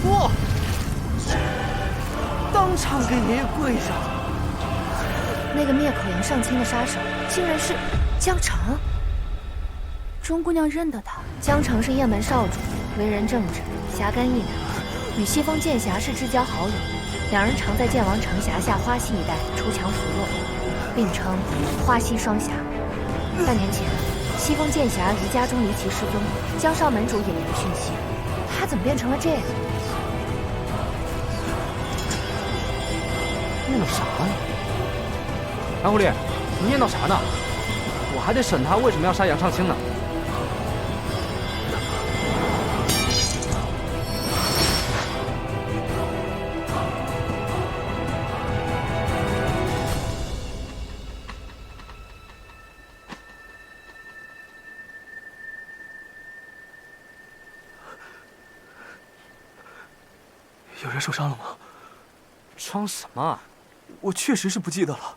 哇！当场给爷爷跪下！那个灭口阳上卿的杀手，竟然是江澄。钟姑娘认得他。江澄是雁门少主，为人正直，侠肝义胆，与西风剑侠是至交好友。两人常在剑王城辖下花溪一带出强扶弱，并称花溪双侠。半年前，西风剑侠于家中离奇失踪，江少门主也没了讯息，他怎么变成了这样？念叨啥呢？唐狐狸，你念叨啥呢？我还得审他为什么要杀杨尚卿呢。有人受伤了吗？装什么啊？我确实是不记得了。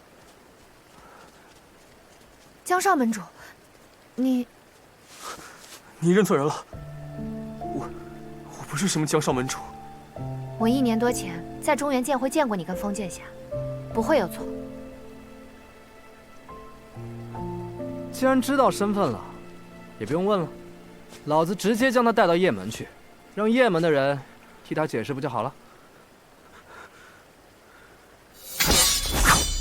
江少门主，你认错人了。我不是什么江少门主。我1年多前在中原剑会见过你跟风剑侠，不会有错。既然知道身份了，也不用问了，老子直接将他带到雁门去，让雁门的人替他解释不就好了？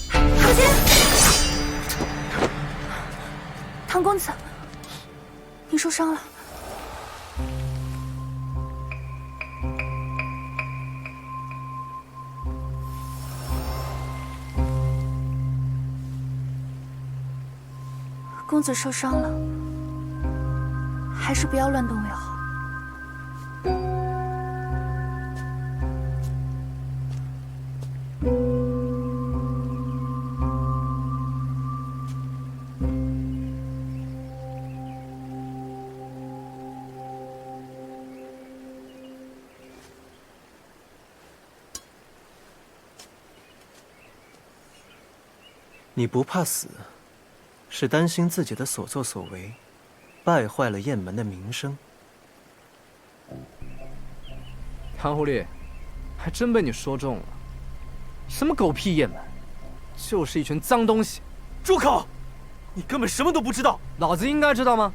唐姐，唐公子，你受伤了。公子受伤了，还是不要乱动为好。你不怕死，是担心自己的所作所为败坏了雁门的名声。唐狐狸，还真被你说中了。什么狗屁雁门，就是一群脏东西！住口！你根本什么都不知道。老子应该知道吗？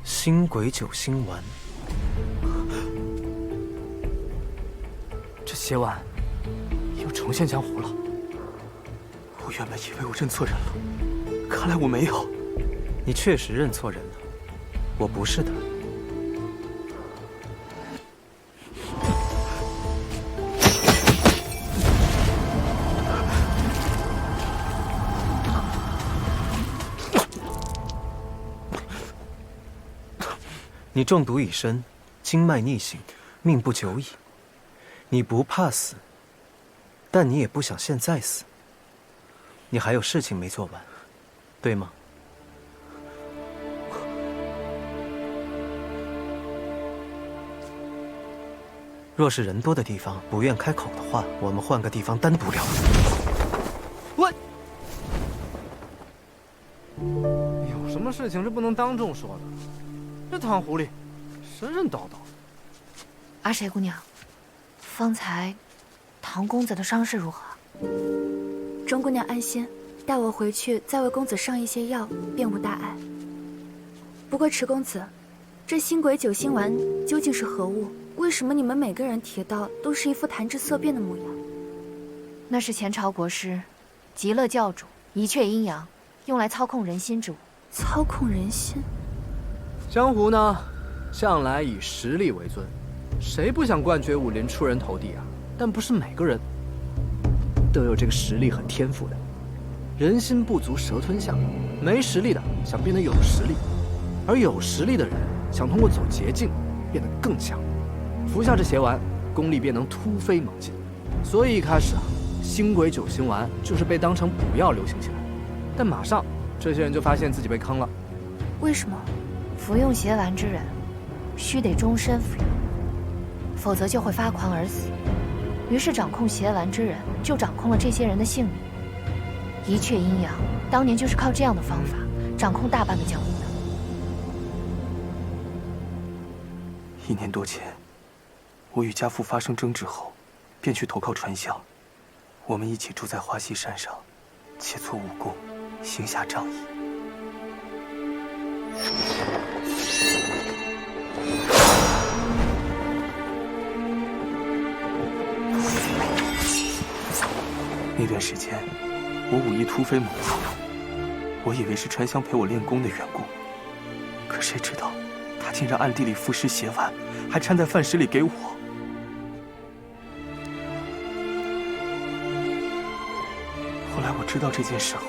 星鬼九星丸，这血丸又重现江湖了。我原本以为我认错人了，看来我没有。你确实认错人了，我不是的。你中毒已深，经脉逆行，命不久矣。你不怕死，但你也不想现在死。你还有事情没做完，对吗？若是人多的地方不愿开口的话，我们换个地方单独聊。我有什么事情是不能当众说的？这唐狐狸，神神叨叨。阿谁姑娘，方才唐公子的伤势如何？钟姑娘安心，带我回去再为公子上一些药，便无大碍。不过池公子，这星鬼九星丸究竟是何物？为什么你们每个人提到都是一副谈之色变的模样？那是前朝国师极乐教主一阙阴阳用来操控人心之物。操控人心？江湖呢，向来以实力为尊，谁不想冠绝武林、出人头地啊？但不是每个人都有这个实力和天赋的。人心不足蛇吞象，没实力的想变得有实力，而有实力的人想通过走捷径变得更强。服下这邪丸，功力便能突飞猛进。所以一开始啊，星鬼九星丸就是被当成补药流行起来，但马上这些人就发现自己被坑了。为什么？服用邪丸之人，须得终身服用，否则就会发狂而死。于是掌控邪丸之人，就掌控了这些人的性命。一阙阴阳，当年就是靠这样的方法掌控大半个江湖的。1年多前，我与家父发生争执后，便去投靠传香。我们一起住在华西山上，切磋武功，行侠仗义。那段时间，我武艺突飞猛进，我以为是传香陪我练功的缘故，可谁知道，他竟然暗地里服食邪丸，还掺在饭食里给我。后来我知道这件事后，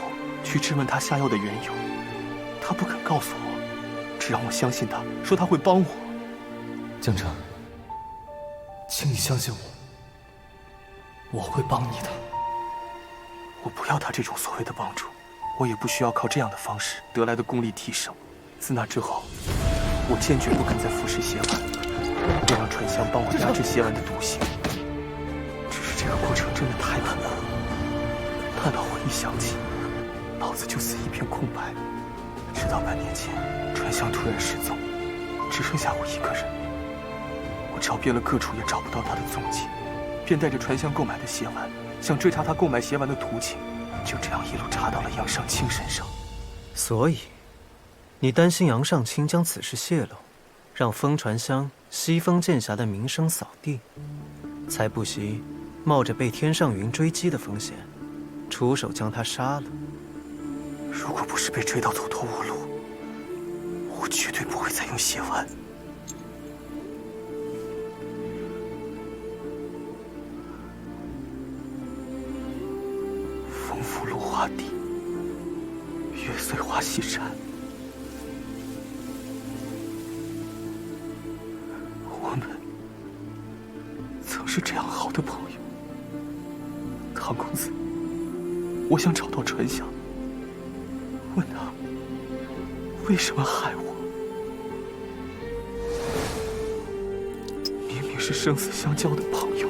去质问他下药的缘由，他不肯告诉我，只让我相信他，说他会帮我。江城，请你相信我，我会帮你的。我不要他这种所谓的帮助，我也不需要靠这样的方式得来的功力提升。自那之后，我坚决不肯再服食邪丸，便让传香帮我压制邪丸的毒性。只是这个过程真的太难了，大到回忆想起，脑子就似一片空白。直到半年前，传香突然失踪，只剩下我一个人。我找遍了各处，也找不到他的踪迹，便带着传香购买的邪丸，想追查他购买邪丸的途径。就这样一路查到了杨尚清身上。所以，你担心杨尚清将此事泄露，让风传香、西风剑侠的名声扫地，才不惜冒着被天上云追击的风险，出手将他杀了。如果不是被追到走投无路，我绝对不会再用邪丸。风拂芦花地，月随花溪山。我们曾是这样好的朋友。唐公子，我想找到传香，问他为什么害我。明明是生死相交的朋友，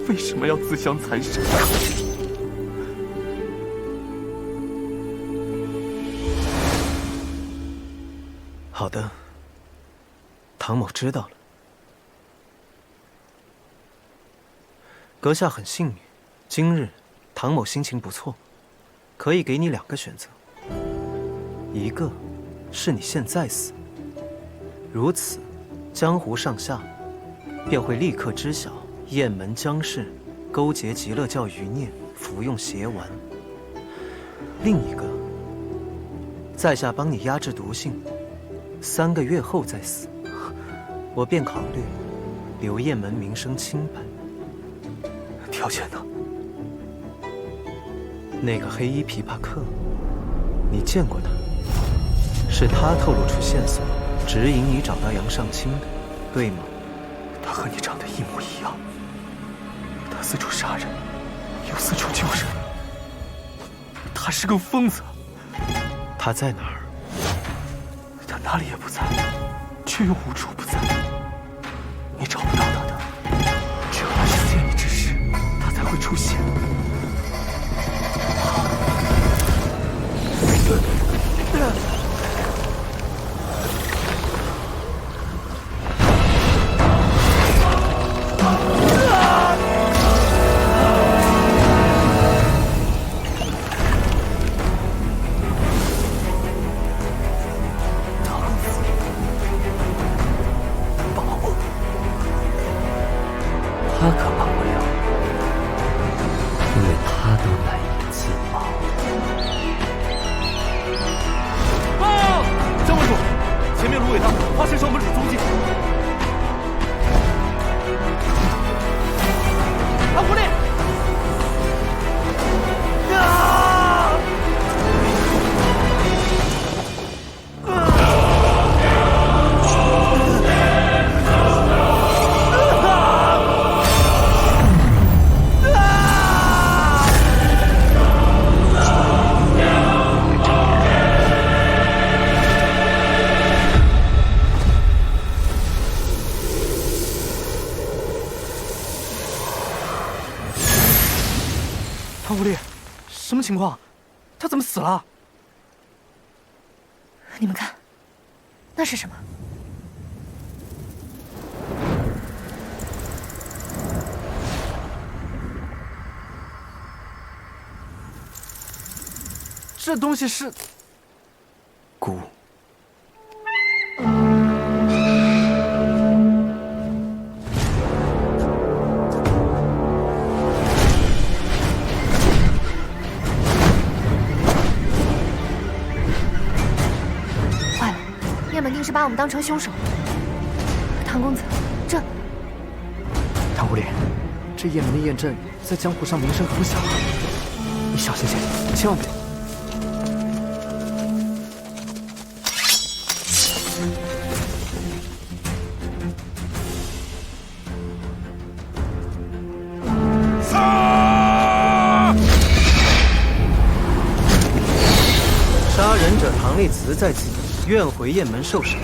为什么要自相残杀？好的，唐某知道了。阁下很幸运，今日唐某心情不错，可以给你2个选择。一个是你现在死，如此，江湖上下便会立刻知晓雁门江氏勾结极乐教余孽，服用邪丸。另一个，在下帮你压制毒性，3个月后再死，我便考虑留雁门名声清白。条件呢？那个黑衣琵琶客，你见过他？是他透露出线索，指引你找到杨尚清的，对吗？他和你长得一模一样，他四处杀人，又四处救人，他是个疯子。他在哪儿？他哪里也不在，却又无处不在。你找不到他的，只有他想见你之时，他才会出现。他可帮不了，因为他都难以自保。报！江门主，前面芦苇荡发现少门主踪迹。蓝狐狸！情况？他怎么死了？你们看，那是什么？这东西是蛊。坏了，叶门定是把我们当成凶手。唐公子，这……唐狐狸，这叶门的验证在江湖上名声可不小啊！你小心些，千万别……杀人者唐立慈在此，愿回雁门受审。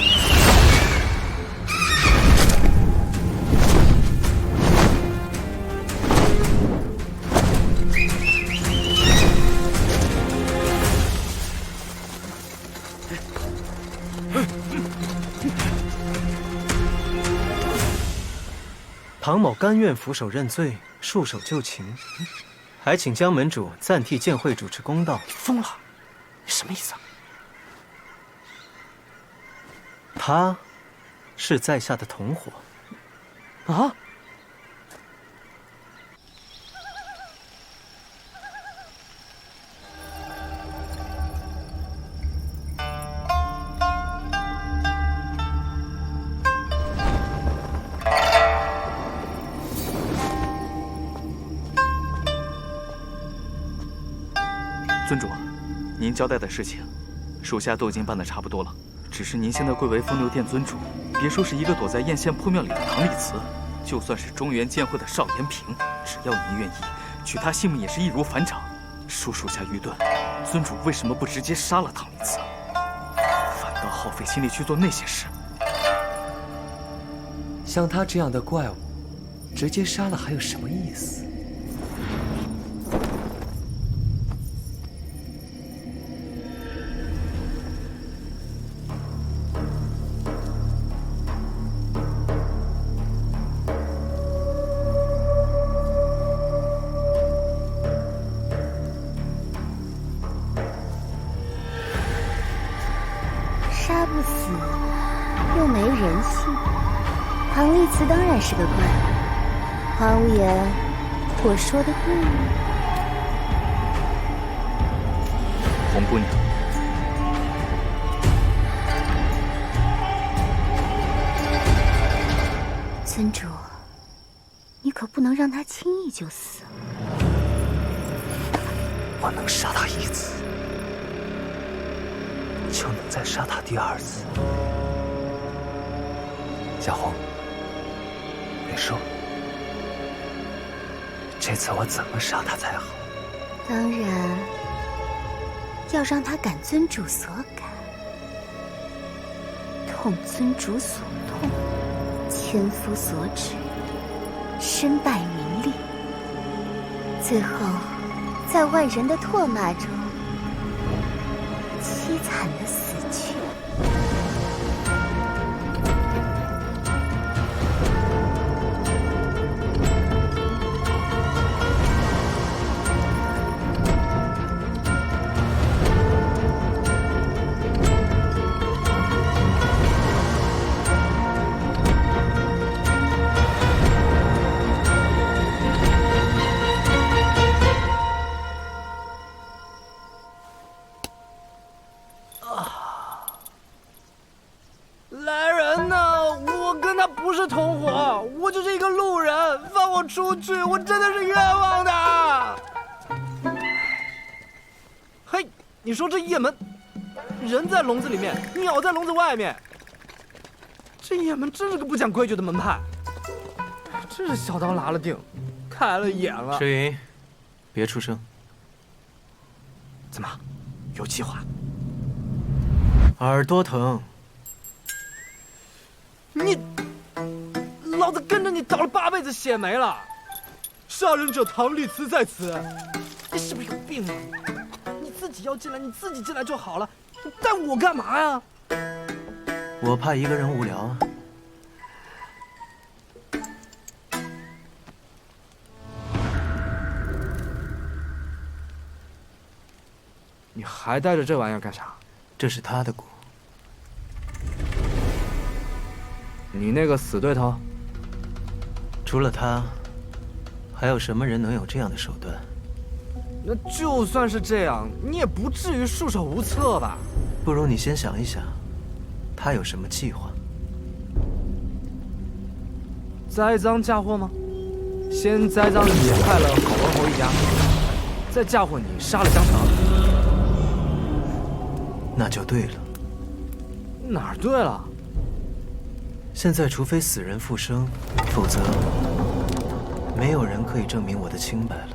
唐某甘愿俯首认罪，束手就擒，还请江门主暂替剑会主持公道。疯了，你什么意思啊？他是在下的同伙。啊？尊主，您交代的事情，属下都已经办得差不多了。只是您现在贵为风流殿尊主，别说是一个躲在艳羡破庙里的唐立慈，就算是中原剑会的邵延平，只要您愿意，取他性命也是易如反掌。属下愚钝，尊主为什么不直接杀了唐立慈，反倒耗费心力去做那些事？像他这样的怪物，直接杀了还有什么意思？杀不死，又没人性。唐立慈当然是个怪物。华无言，我说的对吗？红姑娘，尊主，你可不能让他轻易就死。我能杀他一次，就能再杀他第二次。小红，你说，这次我怎么杀他才好？当然，要让他感尊主所感，痛尊主所痛，千夫所指，身败名裂，最后在外人的唾骂中凄惨的死去。来人呐！我跟他不是同伙，我就是一个路人，放我出去！我真的是冤枉的。嘿，你说这叶门，人在笼子里面，鸟在笼子外面，这叶门真是个不讲规矩的门派，真是小刀拉了腚，开了眼了。诗云，别出声。怎么，有计划？耳朵疼。你，老子跟着你倒了8辈子血霉了！杀人者唐立慈在此，你是不是有病啊？己要进来，你自己进来就好了，你带我干嘛呀？我怕一个人无聊啊。你还带着这玩意儿干啥？这是他的鼓。你那个死对头？除了他，还有什么人能有这样的手段？那就算是这样，你也不至于束手无策吧？不如你先想一想，他有什么计划？栽赃嫁祸吗？先栽赃你害了郝文侯一家，再嫁祸你杀了江城。那就对了。哪儿对了？现在除非死人复生，否则没有人可以证明我的清白了。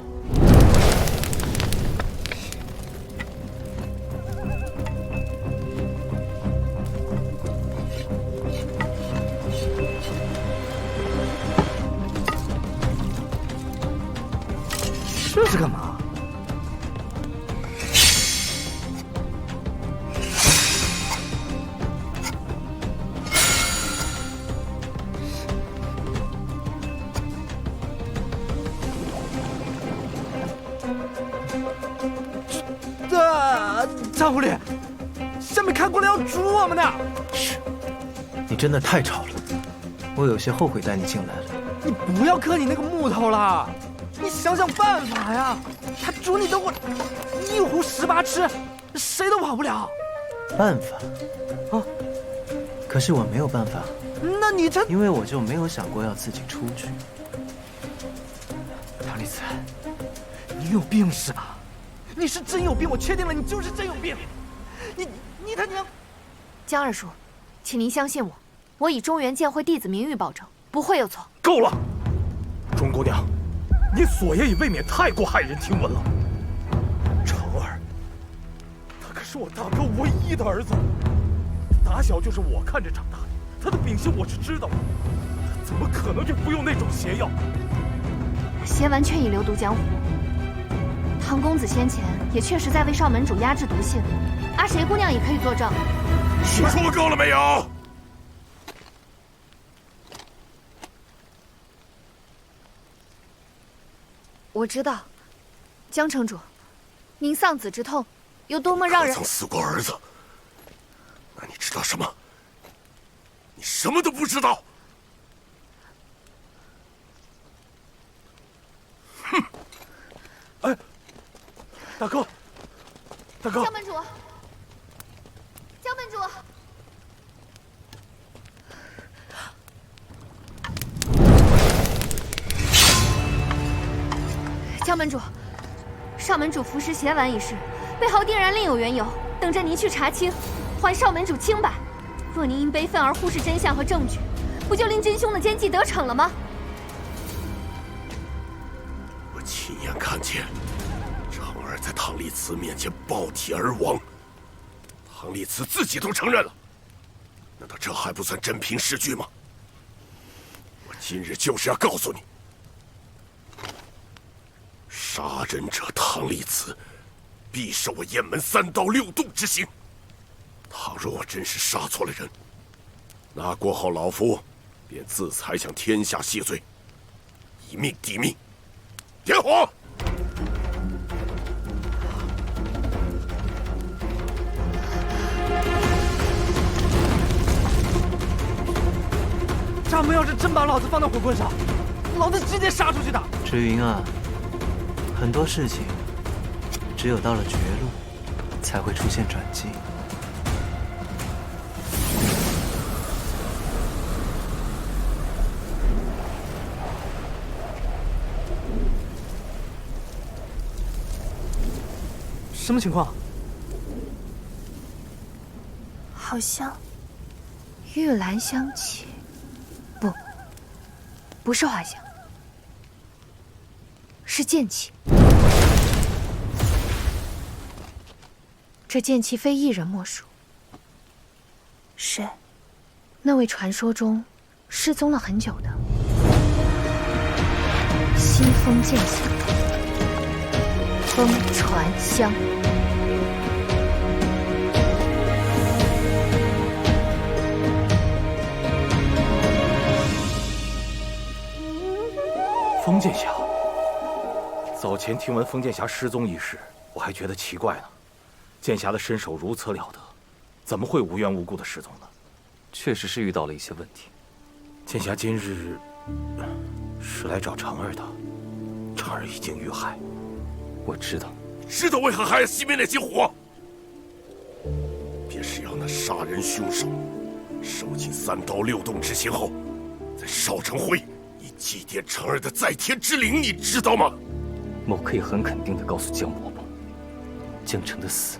这是干嘛？张狐狸，下面看过来要煮我们呢！嘘，你真的太吵了，我有些后悔带你进来了。你不要磕你那个木头了，你想想办法呀！他煮你等会一壶18吃，谁都跑不了。办法？啊？可是我没有办法。那你这……因为我就没有想过要自己出去。唐丽子，你有病是吧？你是真有病，我确定了，你就是真有病。你他娘！江二叔，请您相信我，我以中原剑会弟子名誉保证，不会有错。够了，钟姑娘，你所言已未免太过骇人听闻了。成儿，他可是我大哥唯一的儿子，打小就是我看着长大的，他的秉性我是知道的，他怎么可能去服用那种邪药？邪丸确已流毒江湖。唐公子先前也确实在为少门主压制毒性，阿谁姑娘也可以作证。你说够了没有？我知道，江城主，您丧子之痛有多么让人……可曾死过儿子？那你知道什么？你什么都不知道。哼！哎。大哥，大哥！江门主，江门主，江门主，少门主服食邪丸一事，背后定然另有缘由，等着您去查清，还少门主清白。若您因悲愤而忽视真相和证据，不就令真凶的奸计得逞了吗？我亲眼看见。在唐丽慈面前爆体而亡，唐丽慈自己都承认了，难道这还不算真凭实据吗？我今日就是要告诉你，杀人者唐丽慈必受我雁门3刀6洞之刑。倘若我真是杀错了人，那过后老夫便自裁向天下谢罪，以命抵命。点火！他们要是真把老子放在火棍上，老子直接杀出去的。池云啊，很多事情只有到了绝路，才会出现转机。什么情况？好像玉兰香气。不是花香，是剑气。这剑气非一人莫属。谁？那位传说中失踪了很久的西风剑香，风传香。封剑侠。早前听闻封剑侠失踪一事，我还觉得奇怪呢。剑侠的身手如此了得，怎么会无缘无故的失踪呢？确实是遇到了一些问题。剑侠今日是来找长儿的，长儿已经遇害。我知道。知道为何还要熄灭那些火？便是要那杀人凶手受尽3刀6洞之刑后，在少城会以祭奠长儿的在天之灵，你知道吗？某可以很肯定地告诉江伯伯，江澄的死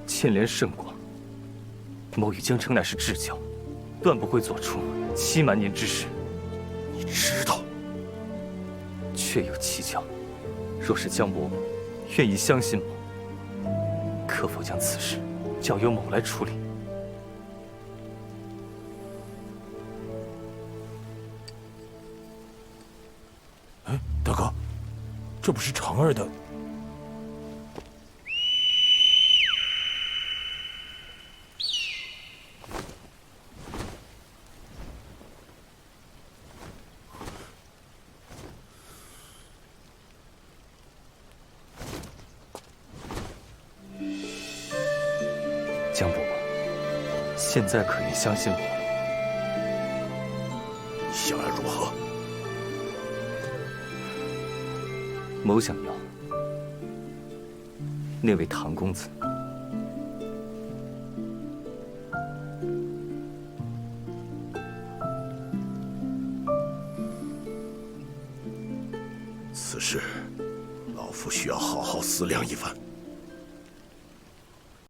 牵连甚广。某与江澄乃是至交，断不会做出欺瞒您之事。你知道？确有蹊跷。若是江伯伯愿意相信某，可否将此事交由某来处理？哎，大哥，这不是长儿的？江伯伯，现在可以相信我了。你想要如何？某想要那位唐公子。此事，老夫需要好好思量一番。